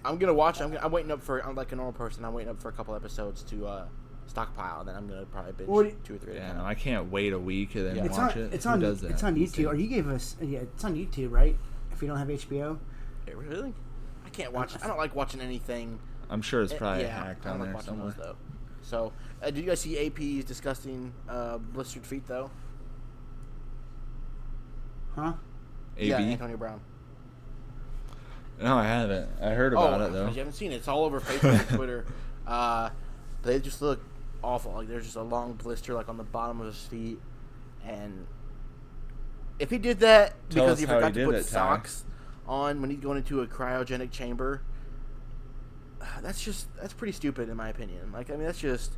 I'm gonna watch. I'm waiting up for. I'm like a normal person. I'm waiting up for a couple episodes to stockpile, and then I'm gonna probably binge Well, 2 or 3. Yeah, no, I can't wait a week and then Yeah. watch it. It's Who on. does that? It's on these YouTube. Or days? you gave us. Yeah, it's on YouTube, right? If you don't have HBO. Really? I can't watch. I don't like watching anything. I'm sure it's probably yeah, hacked I don't on like there watching somewhere. those though. So, did you guys see AP's disgusting blistered feet though? Huh? AB? Yeah, Antonio Brown. No, I haven't. I heard about it though. You haven't seen it. It's all over Facebook and Twitter. They just look awful. Like there's just a long blister like on the bottom of his feet, and if he did that Tell because us he how he forgot to did put it, Ty. socks on when he's going into a cryogenic chamber, that's pretty stupid in my opinion. Like I mean that's just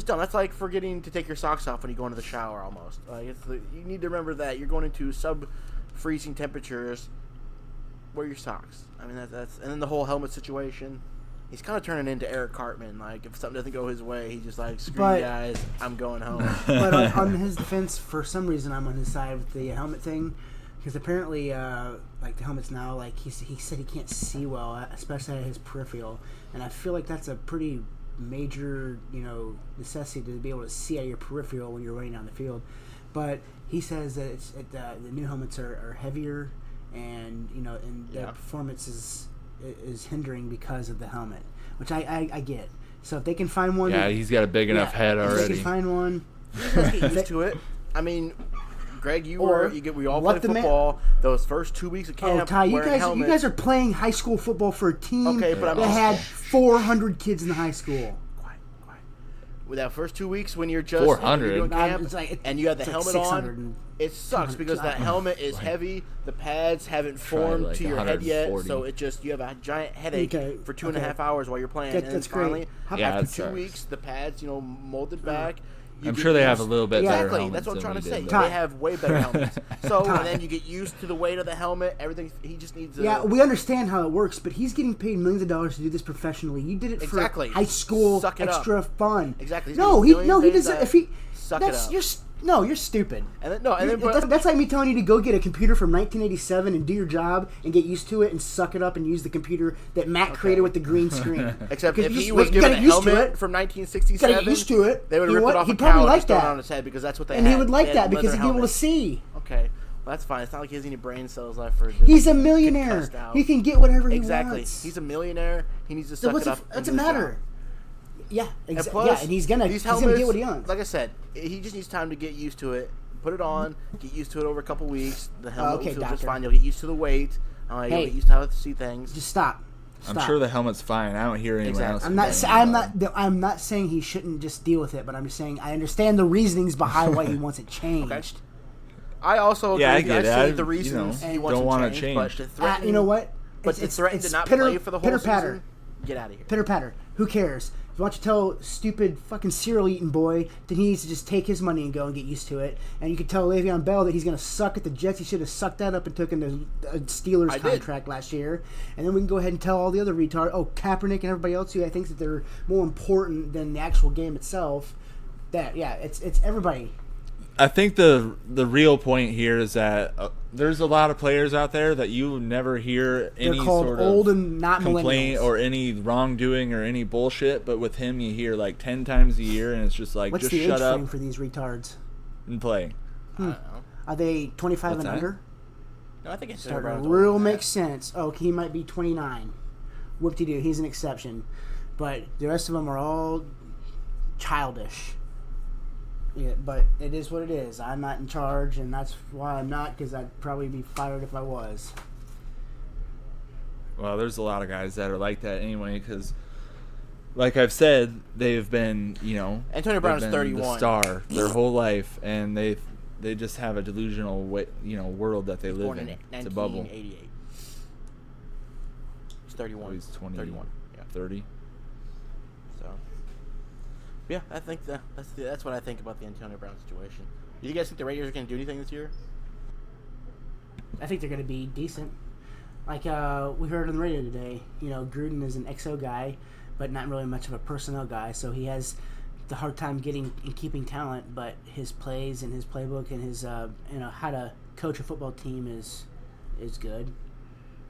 dumb. That's like forgetting to take your socks off when you go into the shower almost. Like you need to remember that you're going into sub-freezing temperatures. Wear your socks. I mean that's and then the whole helmet situation. He's kind of turning into Eric Cartman. Like if something doesn't go his way, he's just like screw you guys. I'm going home. But on his defense, for some reason, I'm on his side with the helmet thing, because apparently, like the helmets now, like he said he can't see well, especially at his peripheral, and I feel like that's a pretty major, necessity to be able to see out your peripheral when you're running down the field. But he says that the new helmets are heavier, and their performance is hindering because of the helmet, which I get. So if they can find one, Yeah, he's got a big enough head if already. they can find one. Get used to it. I mean, Greg, we all let played the man- football. Those first 2 weeks of camp, Oh, Ty, you wearing guys helmets. are playing high school football for a team Okay, but I'm that just- had 400 kids in high school. Quiet. With that first 2 weeks when you're just 400? you're doing camp, It's like- and you have the it's like helmet 600 on, and it sucks because that helmet is heavy. The pads haven't formed like to your head yet, 140. so you have a giant headache for 2.5 hours while you're playing. And then That's finally, great. How Yeah, about it after 2 sucks. weeks, the pads molded back. You I'm get sure they have a used- little bit better Exactly, helmets that's what I'm than trying we to say. did, though. They have way better helmets. So Ty. and then you get used to the weight of the helmet. Everything. He just needs. Yeah, we understand how it works, but he's getting paid millions of dollars to do this professionally. You did it Exactly. for high school Suck it up. extra fun. Exactly. He's No, getting he millions doesn't. paid If he suck it that's up. you're stupid. And then That's like me telling you to go get a computer from 1987 and do your job and get used to it and suck it up and use the computer that Matt created with the green screen. Except Because if you he just- was you given a gotta get used to helmet it. from Gotta 1967, get used to it. they would You have know ripped it what? off He'd a probably cow and like just thrown it that. on his head because that's what they And had. he would like They that had because leather he'd be able to helmets. see. Okay, well that's fine. It's not like he has any brain cells left for. He's a millionaire. cussed out. He can get whatever he Exactly. wants. He's a millionaire. He needs to So suck what's it a, up. what's and the do his matter? job. Yeah, And exactly. plus, Yeah, and he's gonna these get helmets, what he wants. Like I said, he just needs time to get used to it. Put it on, get used to it over a couple weeks. The helmet Okay, will feel just doctor. fine. You'll get used to the weight. You'll Hey. get used to how to see things. Just stop. I'm sure the helmet's fine. I don't hear anyone Exactly. else. I'm not. complaining I'm about it. not. I'm not saying he shouldn't just deal with it, but I'm just saying I understand the reasonings behind why he wants it changed. Okay. I also agree. Yeah, I with you. get it. see I- the reasons he wants don't to wanna change, change. but to threaten, You know what? But to threaten to not play for the whole pitter patter. season, get out of here. Pitter patter. Who cares? why don't you tell stupid fucking cereal eating boy that he needs to just take his money and go and get used to it? And you could tell Le'Veon Bell that he's going to suck at the Jets. He should have sucked that up and took in the Steelers contract last year. And then we can go ahead and tell all the other retards, Kaepernick and everybody else who I think that they're more important than the actual game itself. That it's everybody. I think the real point here is that there's a lot of players out there that you never hear any sort of old and not complaint or any wrongdoing or any bullshit. But with him, you hear like 10 times a year, and it's just like, what's just the shut age up frame for these retards? and play. I don't know. Are they 25 What's and that? under? No, I think it's Starting to real make sense. Oh, he might be 29. Whoop-de-doo, he's an exception. But the rest of them are all childish. Yeah, but it is what it is. I'm not in charge, and that's why I'm not, because I'd probably be fired if I was. Well, there's a lot of guys that are like that anyway, because, like I've said, they've been, Antonio Brown's they've been 31. the star their whole life, and they just have a delusional world that they live Born in. in It's a bubble. 1988. He's 31. Oh, he's 20, 31. Yeah. 30. So, yeah, I think that's what I think about the Antonio Brown situation. Do you guys think the Raiders are going to do anything this year? I think they're going to be decent. Like we heard on the radio today, Gruden is an XO guy, but not really much of a personnel guy, so he has the hard time getting and keeping talent, but his plays and his playbook and his how to coach a football team is good.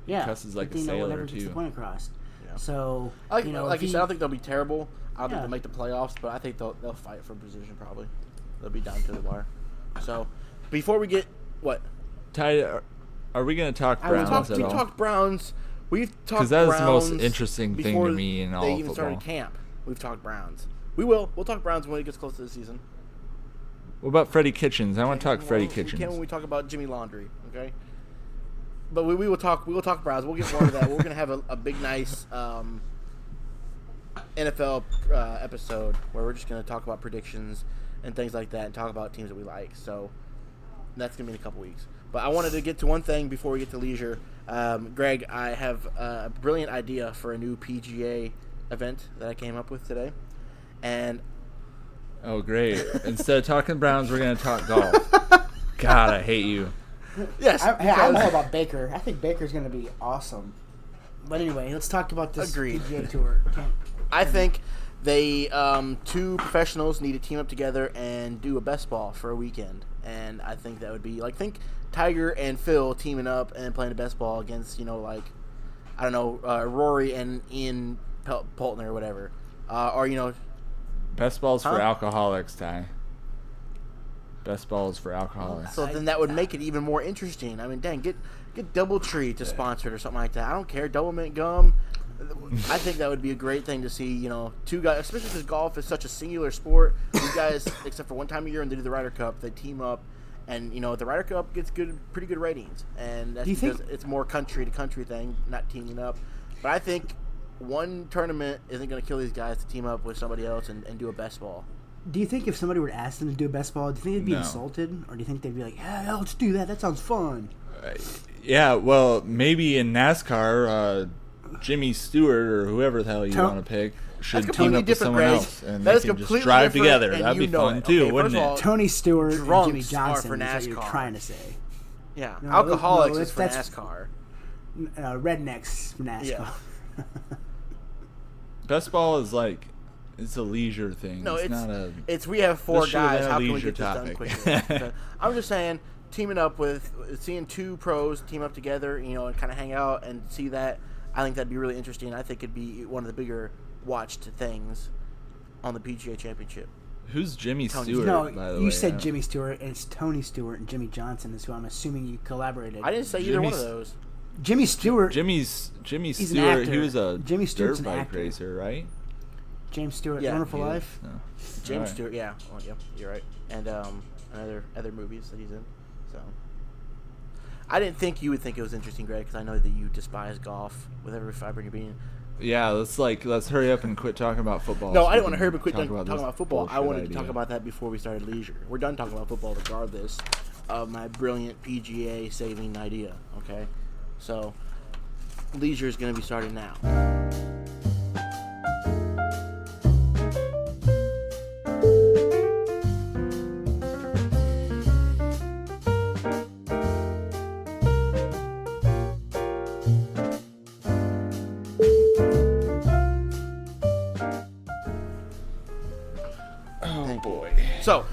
Yeah, Cusses like a no one sailor, ever gets too. the point across. Yeah. So Like you said, I don't think they'll be terrible. I don't think Yeah. they'll make the playoffs, but I think they'll fight for position probably. They'll be down to the wire. So, before we get what? Ty, are we going to talk I would Browns We at all? talked Browns. We've talked Because that is the most Browns interesting thing before to me in all they of even football. started camp. We've talked Browns. We'll talk Browns when it gets close to the season. What about Freddie Kitchens? I want to talk Freddie We can Kitchens. when we talk about Jimmy Laundry, okay? But we will talk Browns. We'll get more of that. We're gonna have a big nice NFL episode where we're just gonna talk about predictions and things like that and talk about teams that we like. So that's gonna be in a couple weeks. But I wanted to get to one thing before we get to leisure. Greg, I have a brilliant idea for a new PGA event that I came up with today, and Oh, great. Instead of talking Browns, we're going to talk golf. God, I hate you. yes, I'm all about Baker. I think Baker's going to be awesome. But anyway, let's talk about this Agreed. PGA Tour. I think they two professionals need to team up together and do a best ball for a weekend, and I think that would be think Tiger and Phil teaming up and playing a best ball against Rory and Ian Poultner or whatever, or Best balls for Huh? alcoholics, Ty. Best balls for alcoholics. so then that would make it even more interesting. I mean, dang, get DoubleTree to sponsor it or something like that. I don't care, Double Mint Gum. I think that would be a great thing to see, two guys, especially because golf is such a singular sport. You guys, except for one time a year when they do the Ryder Cup, they team up, and, the Ryder Cup gets pretty good ratings. And that's because it's more country-to-country thing, not teaming up. But I think one tournament isn't going to kill these guys to team up with somebody else and do a best ball. Do you think if somebody were to ask them to do a best ball, do you think they'd be No. insulted? Or do you think they'd be like, yeah, let's do that. That sounds fun. Yeah, well, maybe in NASCAR, Jimmy Stewart or whoever the hell you want to pick should team completely up with different, someone Greg. else, and That they is can just completely drive different, together. and That'd be you know fun it. too, Okay, wouldn't first of all, it? Tony Stewart and Drunks Jimmy are Johnson for is what you're NASCAR. trying to say. Yeah, No, alcoholics no, is for that's- NASCAR. Rednecks from NASCAR. Yeah. Best ball is it's a leisure thing. No, it's not a. we have four This should have guys. been a How can we leisure get this done topic. quickly? I'm just saying, teaming up with seeing two pros team up together, and kind of hang out and see that. I think that'd be really interesting. I think it'd be one of the bigger watched things on the PGA Championship. Who's Jimmy Tony Stewart? No, by the you way? said Jimmy Stewart, and it's Tony Stewart and Jimmy Johnson is who I'm assuming you collaborated. I didn't say either one of Jimmy's- those. Jimmy Stewart, Jimmy He's an Stewart. He actor. was a Jimmy Stewart's dirt an bike actor. racer, right? James Stewart, Yeah, Wonderful He is. Life. No. James Alright. Stewart, yeah. Oh, yeah, you're right. And other movies that he's in. So I didn't think you would think it was interesting, Greg, because I know that you despise golf with every fiber in your being. Yeah, let's hurry up and quit talking about football. No, so I we didn't want to can hurry but quit talk talking this about football. I bullshit wanted to talk idea. about that before we started leisure. We're done talking about football regardless of my brilliant PGA saving idea, okay? So leisure is going to be starting now. Thank you. boy. So,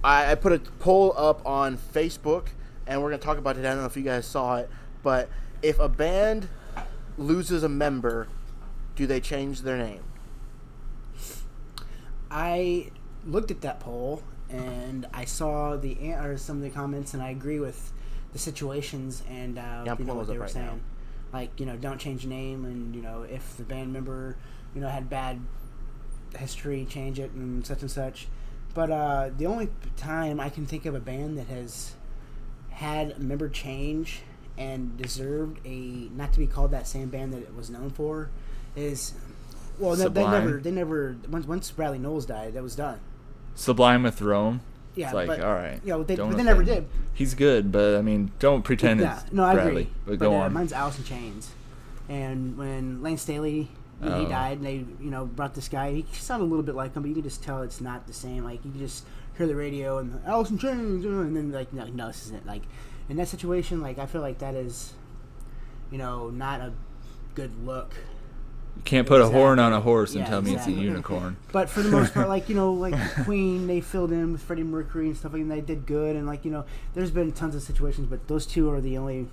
I put a poll up on Facebook, and we're going to talk about it. I don't know if you guys saw it, but if a band loses a member, do they change their name? I looked at that poll, and I saw some of the comments, and I agree with the situations and what they were saying. Now. Like, don't change the name, and, if the band member, had bad history, change it, and such. But the only time I can think of a band that has had a member change and deserved not to be called that same band that it was known for is, well, they never. Once Bradley Knowles died, that was done. Sublime with Rome. Yeah, it's like, but, all right. They never did. He's good, but I mean, don't pretend it's I Bradley. agree. But go on. Mine's Alice in Chains, and when Lane Staley he died, and they brought this guy. He sounded a little bit like him, but you can just tell it's not the same. Like, you can just hear the radio and Alice in Chains, and then no, this isn't. Like, in that situation, like, I feel like that is, not a good look. You can't put a horn on a horse and tell me it's a exactly. unicorn. But for the most part, like Queen, they filled in with Freddie Mercury and stuff, and they did good. And there's been tons of situations, but those two are the only.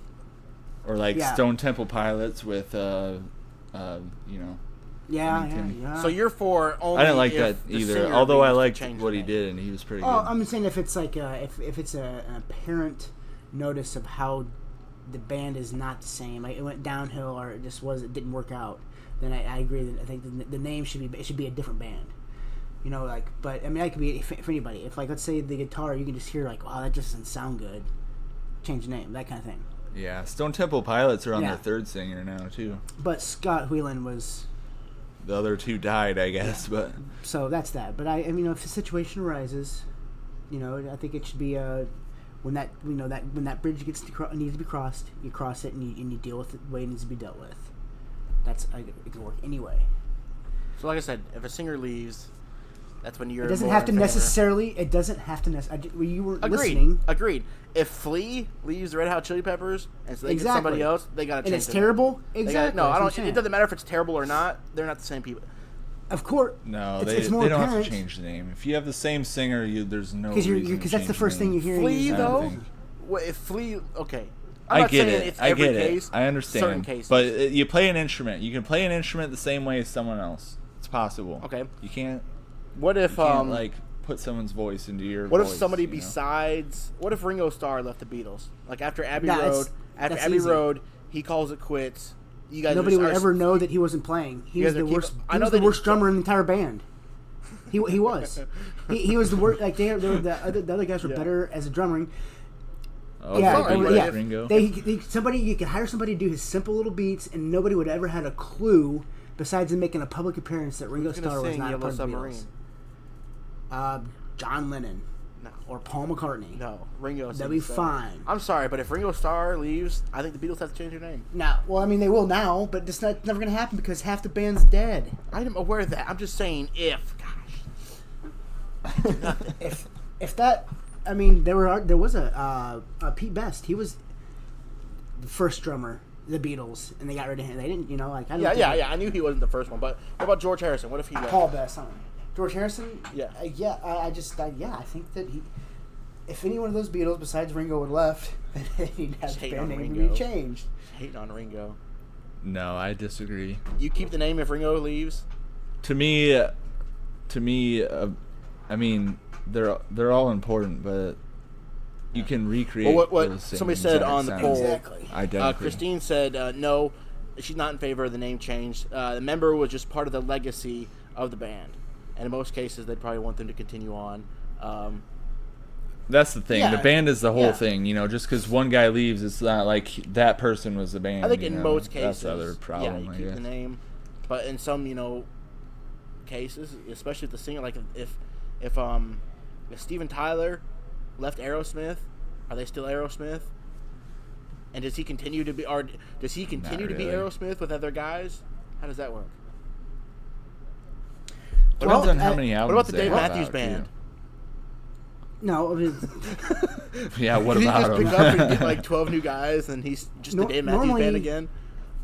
Or Stone Temple Pilots with, Yeah. So you're for only. I didn't like if that the either. singer Although I leaves to liked change what the he name. did, and he was pretty Oh, good. I'm saying if it's like if it's an apparent notice of how the band is not the same, like it went downhill or it didn't work out, then I agree that I think the name should be a different band. But I mean, that could be for anybody. If let's say the guitar, you can just hear wow, that just doesn't sound good. Change the name, that kind of thing. Yeah, Stone Temple Pilots are on their third singer now too. But Scott Weiland was. The other two died, I guess, but so that's that. But I mean, if a situation arises, I think it should be when that bridge needs to be crossed, you cross it and you deal with it the way it needs to be dealt with. It can work anyway. So, like I said, if a singer leaves, that's when you're. It doesn't have to necessarily. You were Agreed. listening. Agreed. If Flea leaves the Red Hot Chili Peppers and so they get somebody else, they gotta change. And it's terrible. Exactly. No, I don't. It doesn't matter if it's terrible or not. They're not the same people. Of course. No, it's they more don't apparent. have to change the name. If you have the same singer, there's no reason because that's the first thing you hear. Flea though. If Flea, okay. I'm not saying it's every case. I understand. Certain cases. But you play an instrument. You can play an instrument the same way as someone else. It's possible. Okay. You can't. What if put someone's voice into your What voice, if somebody besides... What if Ringo Starr left the Beatles? Like, after Abbey that's Road, Road, he calls it quits. You guys Nobody would ever know that he wasn't playing. He was the worst. He was the worst drummer in the entire band. He was. he was the worst. Like the other guys were better as a drummer. Oh, yeah. Ringo. You could hire somebody to do his simple little beats, and nobody would ever had a clue. Besides him making a public appearance that Ringo Starr was not a part of the Beatles. John Lennon. No. Or Paul McCartney. No. Ringo. That'd be fine. I'm sorry, but if Ringo Starr leaves, I think the Beatles have to change their name. No. Well, I mean, they will now, but it's never going to happen because half the band's dead. I'm aware of that. I'm just saying if. Gosh. if that... I mean, there was a Pete Best. He was the first drummer, the Beatles, and they got rid of him. They didn't, I knew he wasn't the first one, but what about George Harrison? What if he left? Paul Best, George Harrison? Yeah. I think that if any one of those Beatles besides Ringo had left, then he'd have the band name to be changed. Hating on Ringo. No, I disagree. You keep the name if Ringo leaves? To me, I mean, they're all important, but you can recreate. Well, what those same somebody said on the sounds. poll. Exactly. Identically. Christine said no, she's not in favor of the name change. The member was just part of the legacy of the band, and in most cases, they'd probably want them to continue on. That's the thing. Yeah, the band is the whole thing. Just because one guy leaves, it's not like that person was the band. I think in most cases, that's the other problem. you keep the name, but in some cases, especially if the singer, like if Steven Tyler left Aerosmith, are they still Aerosmith? And does he continue to be Aerosmith with other guys? How does that work? Depends on how many albums. What about the they Dave have Matthews out, Band? too. No, I mean, Yeah, what Did he about just him? pick up and get like 12 new guys, and he's just the Dave Matthews Band again?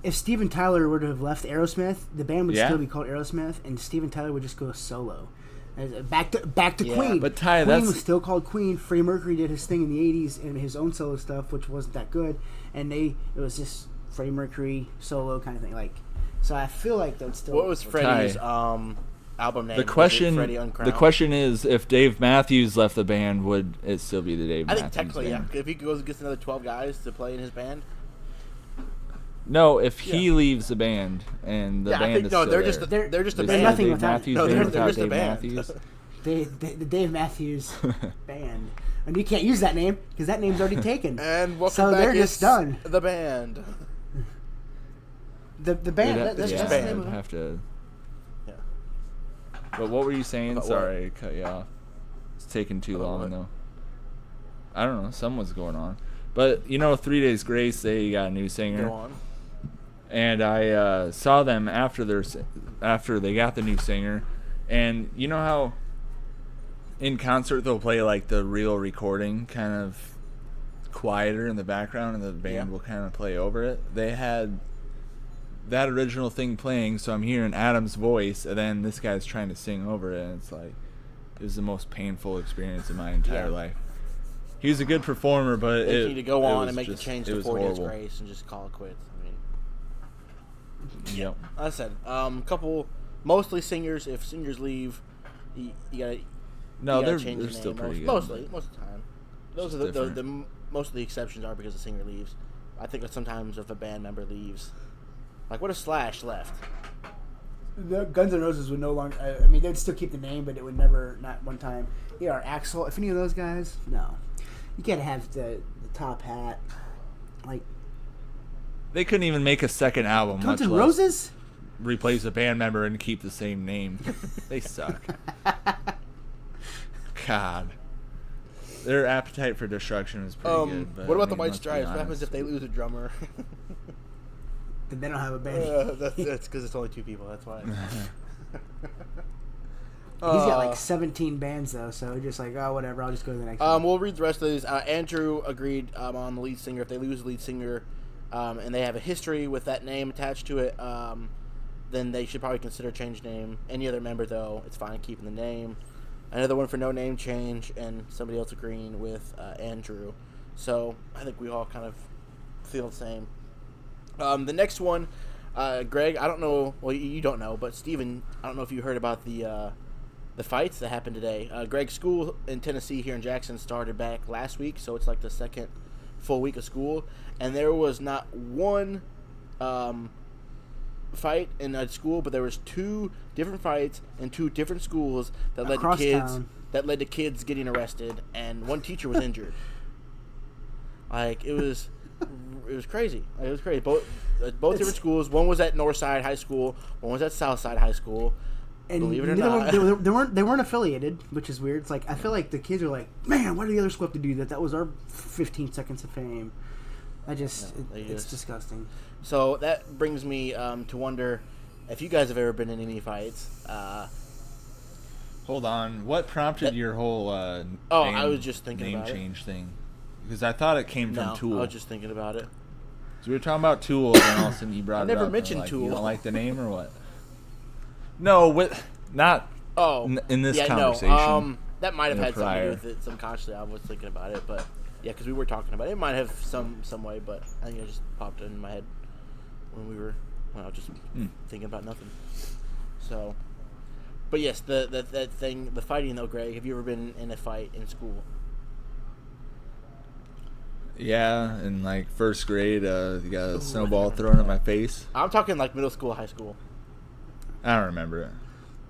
if Steven Tyler were to have left Aerosmith, the band would Yeah. still be called Aerosmith, and Steven Tyler would just go solo. Back to Yeah, Queen. but Ty, Queen that's- was still called Queen. Freddie Mercury did his thing in the '80s and his own solo stuff, which wasn't that good. And it was just Freddie Mercury solo kind of thing. Like, so I feel like that's still. What was Freddie's album name? The question, Freddie Uncrowned? the question is, if Dave Matthews left the band, would it still be the Dave I Matthews think technically, band? yeah. If he goes and gets another 12 guys to play in his band. No, if he leaves the band and the Yeah, I band think is no. still They're there. just they're just a Is There's band. that nothing Dave without- Matthews no, band they're without just a Dave band. Matthews? The Dave Matthews Band. And you can't use that name because that name's already taken. And welcome So back. they're It's just done. The band. The band. We'd That's yeah, just band. the name I'd of it. have to. Yeah. But what were you saying? About what? Sorry, I cut you off. It's taking too About long what? though. I don't know. Something's going on. But 3 Days Grace, they got a new singer. Go on. And I saw them after they got the new singer, and you know how in concert they'll play like the real recording kind of quieter in the background, and the band will kind of play over it. They had that original thing playing, so I'm hearing Adam's voice, and then this guy's trying to sing over it, and it's like it was the most painful experience of my entire life. He was a good performer, but They it need to go it on was and make just, the change it to was 4 Days horrible. Grace and just call it quits. I mean, Yep. like I said, couple mostly singers. If singers leave, you gotta No, you gotta they're change they're the still name. pretty good. Mostly, most of the time. Those are Just the different. most of the exceptions are because the singer leaves. I think that sometimes if a band member leaves, like what if Slash left? The Guns N' Roses would no longer. I mean, they'd still keep the name, but it would never, not one time. Yeah, or Axl. If any of those guys, no, you gotta have the top hat. Like They couldn't even make a second album, Guns much N' less Roses. replace a band member and keep the same name. They suck. God. Their appetite for destruction is pretty good. But, what about I the mean, White let's be Stripes? What happens honest. if they lose a drummer? Then they don't have a band. That's because it's only 2 people. That's why. He's got like 17 bands though, so just like, oh, whatever. I'll just go to the next one. We'll read the rest of these. Andrew agreed on the lead singer. If they lose the lead singer, and they have a history with that name attached to it, then they should probably consider change name. Any other member though, it's fine keeping the name. Another one for no name change, and somebody else agreeing with Andrew. So I think we all kind of feel the same. The next one, Greg, I don't know. Well, you don't know, but Steven, I don't know if you heard about the fights that happened today. Greg's school in Tennessee here in Jackson started back last week, so it's like the second full week of school, and there was not one fight in a school, but there was 2 different fights in 2 different schools that led Across to kids town. that led to kids getting arrested, and one teacher was injured. Like it was crazy. Like, it was crazy. Both different schools. One was at Northside High School. One was at Southside High School. And Believe it or neither not. one- they weren't affiliated, which is weird. It's like I feel like the kids are like, man, why did the other school have to do that? That was our 15 seconds of fame. It's just- disgusting. So that brings me to wonder if you guys have ever been in any fights. Hold on. What prompted your whole I name- was just thinking name about it. change thing? Because I thought it came No, from Tool. I was just thinking about it. So we were talking about Tool, and all of a sudden you brought I it never up. mentioned like, Tool. You don't like the name or what? No, not Oh, in this yeah, conversation. No, that might have in the had something to prior. do with it subconsciously. I was thinking about it, but yeah, because we were talking about it. It might have some way, but I think it just popped in my head when I was just thinking about nothing. So, but yes, that thing, the fighting though, Greg. Have you ever been in a fight in school? Yeah, in like first grade, you got a snowball thrown at my face. I'm talking like middle school, high school. I don't remember it.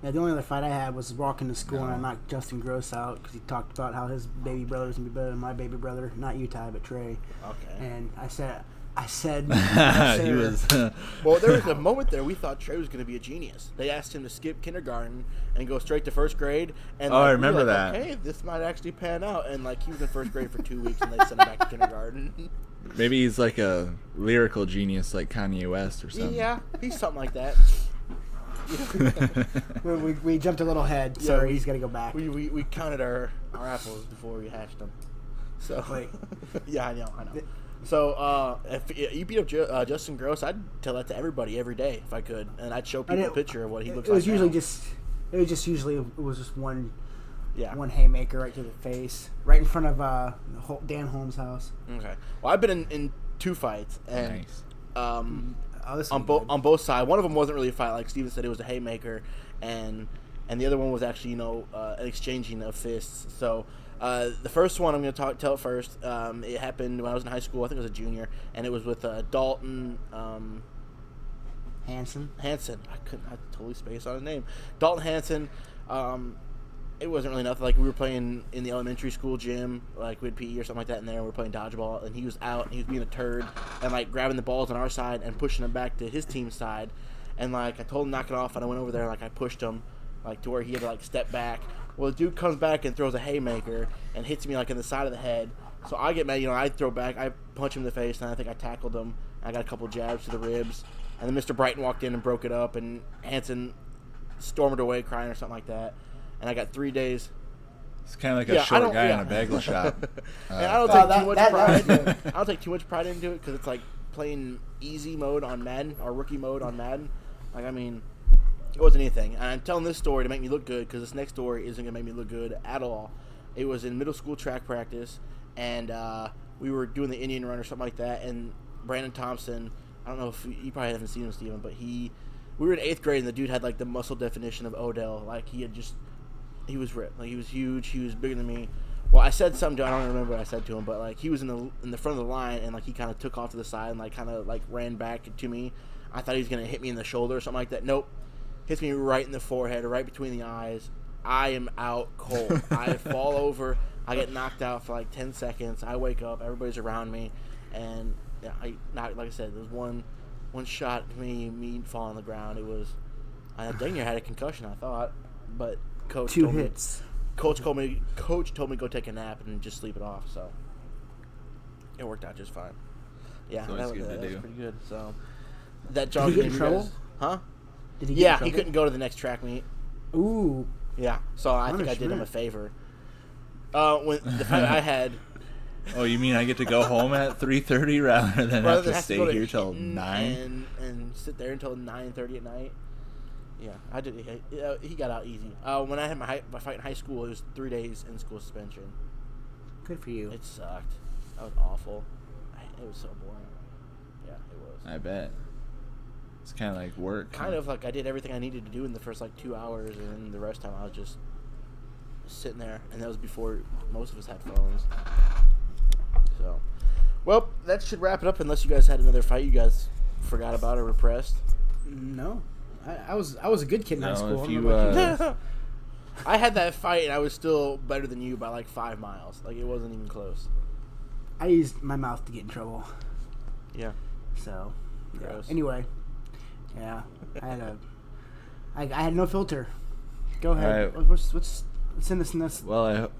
Yeah, the only other fight I had was walking to school and I No. knocked Justin Gross out because he talked about how his baby brother's gonna be better than my baby brother, not you, Ty, but Trey. Okay. And I said, no, He sir. was. Well, there was a moment there we thought Trey was going to be a genius. They asked him to skip kindergarten and go straight to first grade. And Oh, I we were remember like, that. Okay, this might actually pan out. And like he was in first grade for 2 weeks, and they sent him back to kindergarten. Maybe he's like a lyrical genius, like Kanye West or something. Yeah, he's something like that. we jumped a little ahead. Yeah, Sorry, he's got to go back. We counted our apples before we hatched them. So Wait. yeah, I know. So if you beat up Justin Gross, I'd tell that to everybody every day if I could, and I'd show people a picture of what he looks like. It was usually now. just It was just usually it was just one haymaker right to the face, right in front of Dan Holmes' house. Okay. Well, I've been in 2 fights, and Nice. on both sides. One of them wasn't really a fight, like Steven said. It was a haymaker, and the other one was actually an exchanging of fists. So the first one I'm going to tell it first. It happened when I was in high school. I think I was a junior, and it was with Dalton Hansen. I totally spaced on his name. Dalton Hansen. It wasn't really nothing. Like, we were playing in the elementary school gym, like we had PE or something like that in there. We were playing dodgeball, and he was out, and he was being a turd, and like grabbing the balls on our side and pushing them back to his team's side. And like I told him to knock it off, and I went over there and like I pushed him, like to where he had to like step back. Well, the dude comes back and throws a haymaker and hits me like in the side of the head. So I get mad, I throw back, I punch him in the face, and I think I tackled him. I got a couple jabs to the ribs, and then Mr. Brighton walked in and broke it up, and Hansen stormed away crying or something like that. And I got 3 days. It's kind of like a short guy in a bagel shop. And I don't take too much pride. I don't take too much pride into it because it's like playing easy mode on Madden or rookie mode on Madden. Like, I mean, it wasn't anything. And I'm telling this story to make me look good because this next story isn't going to make me look good at all. It was in middle school track practice, and we were doing the Indian run or something like that. And Brandon Thompson, I don't know if you probably haven't seen him, Steven, but we were in 8th grade, and the dude had like the muscle definition of Odell. Like, he was ripped. Like, he was huge. He was bigger than me. Well, I said something to him. I don't remember what I said to him, but like he was in the front of the line, and like he kind of took off to the side and like kind of like ran back to me. I thought he was gonna hit me in the shoulder or something like that. Nope, hits me right in the forehead, right between the eyes. I am out cold. I fall over. I get knocked out for like 10 seconds. I wake up. Everybody's around me, and like I said, there was one shot to me fall on the ground. It was I dang near had a concussion. I thought, but. Coach told me go take a nap and just sleep it off. So it worked out just fine. Yeah, that was pretty good. So that John, did he get in trouble? Huh? Did he get in trouble? He couldn't go to the next track meet. Ooh. Yeah. So I think I did him a favor. When the fight I had. Oh, you mean I get to go home at 3:30 rather than have to stay here till 9 and sit there until 9:30 at night? Yeah, I did. He got out easy. When I had my fight in high school, it was 3 days in school suspension. Good for you. It sucked. That was awful. It was so boring. Yeah, it was. I bet. It's kind of like work. Kind of like I did everything I needed to do in the first like 2 hours, and then the rest of the time I was just sitting there, and that was before most of us had phones. So, well, that should wrap it up. Unless you guys had another fight you guys forgot about or repressed. No. I was a good kid in high school. If you, I had that fight, and I was still better than you by like 5 miles. Like, it wasn't even close. I used my mouth to get in trouble. Yeah. So, gross. Anyway, yeah, I had no filter. Go ahead. Right. What's in this? Well,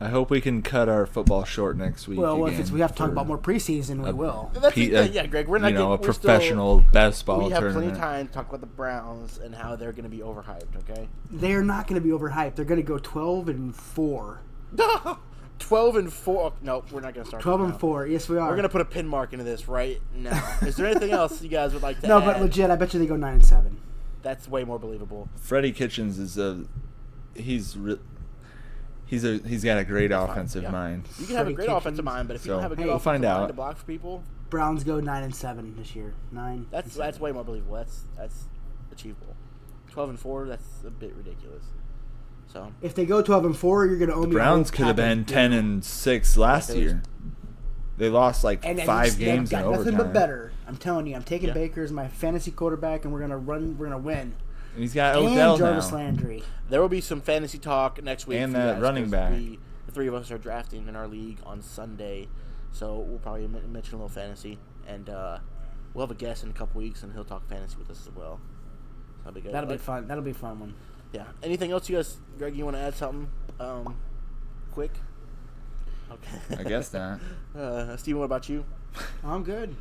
I hope we can cut our football short next week. Well, again if we have to talk about more preseason, we will. Yeah, Greg, we're not a professional basketball tournament. We have tournament. plenty of time to talk about the Browns and how they're going to be overhyped. Okay. They're not going to be overhyped. They're going to go 12-4. 12-4. No, we're not going to start. 12-4. Yes, we are. We're going to put a pin mark into this right now. Is there anything else you guys would like to add? No, but legit, I bet you they go 9-7. That's way more believable. Freddie Kitchens is he's got a great offensive mind. You can have a great offensive mind, but if you don't have a good offensive mind to block for people, Browns go 9-7 this year. 9. That's way more believable. That's achievable. 12-4. That's a bit ridiculous. So if they go 12-4, you're going to owe me. The Browns could have been 10-6 last year. They lost like 5 games in overtime. Nothing but better. I'm telling you, I'm taking Baker as my fantasy quarterback, and we're gonna win. And he's got Odell and Jarvis now. Landry. There will be some fantasy talk next week. And that running back. The 3 of us are drafting in our league on Sunday, so we'll probably mention a little fantasy, and we'll have a guest in a couple weeks, and he'll talk fantasy with us as well. That'll be good. That'll be fun. That'll be a fun one. Yeah. Anything else, you guys? Greg, you want to add something? Quick. Okay. I guess not. Steven, what about you? I'm good.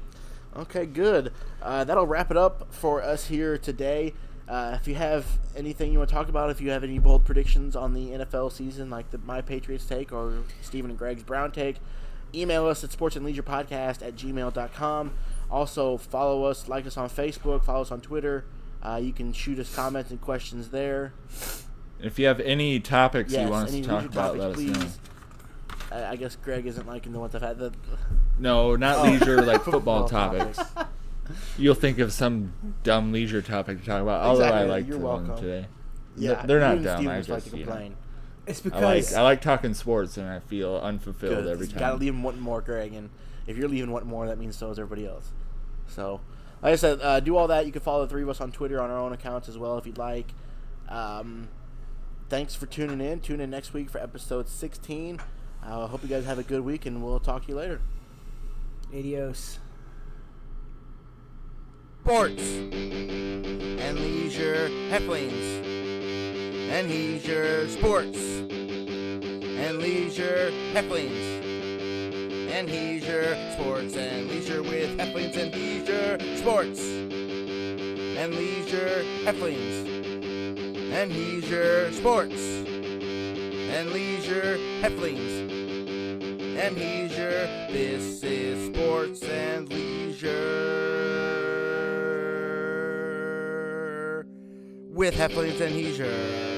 Okay, good. That'll wrap it up for us here today. If you have anything you want to talk about, if you have any bold predictions on the NFL season, like my Patriots take or Steven and Greg's Brown take, email us at sportsandleisurepodcast@gmail.com. Also, follow us, like us on Facebook, follow us on Twitter. You can shoot us comments and questions there. If you have any topics you want us any to talk leisure about, topics, let us please. know. I guess Greg isn't liking the ones I've had. No, not leisure, like football Football topics. You'll think of some dumb leisure topic to talk about. Although I Exactly. liked You're the one welcome. today. Yeah, They're you not and dumb. Steven I just like just, to complain. It's I because like talking sports, and I feel unfulfilled Good. every You time. gotta leave them wanting more, Greg. And if you're leaving wanting more, that means so is everybody else. So, like I said, do all that. You can follow the three of us on Twitter on our own accounts as well if you'd like. Thanks for tuning in. Tune in next week for episode 16. I hope you guys have a good week, and we'll talk to you later. adios. Sports and leisure heflings and leisure sports and leisure heflings and leisure sports and leisure with heflings and leisure sports and leisure heflings and leisure sports and leisure heflings and leisure. This is sports and leisure with heflings and leisure.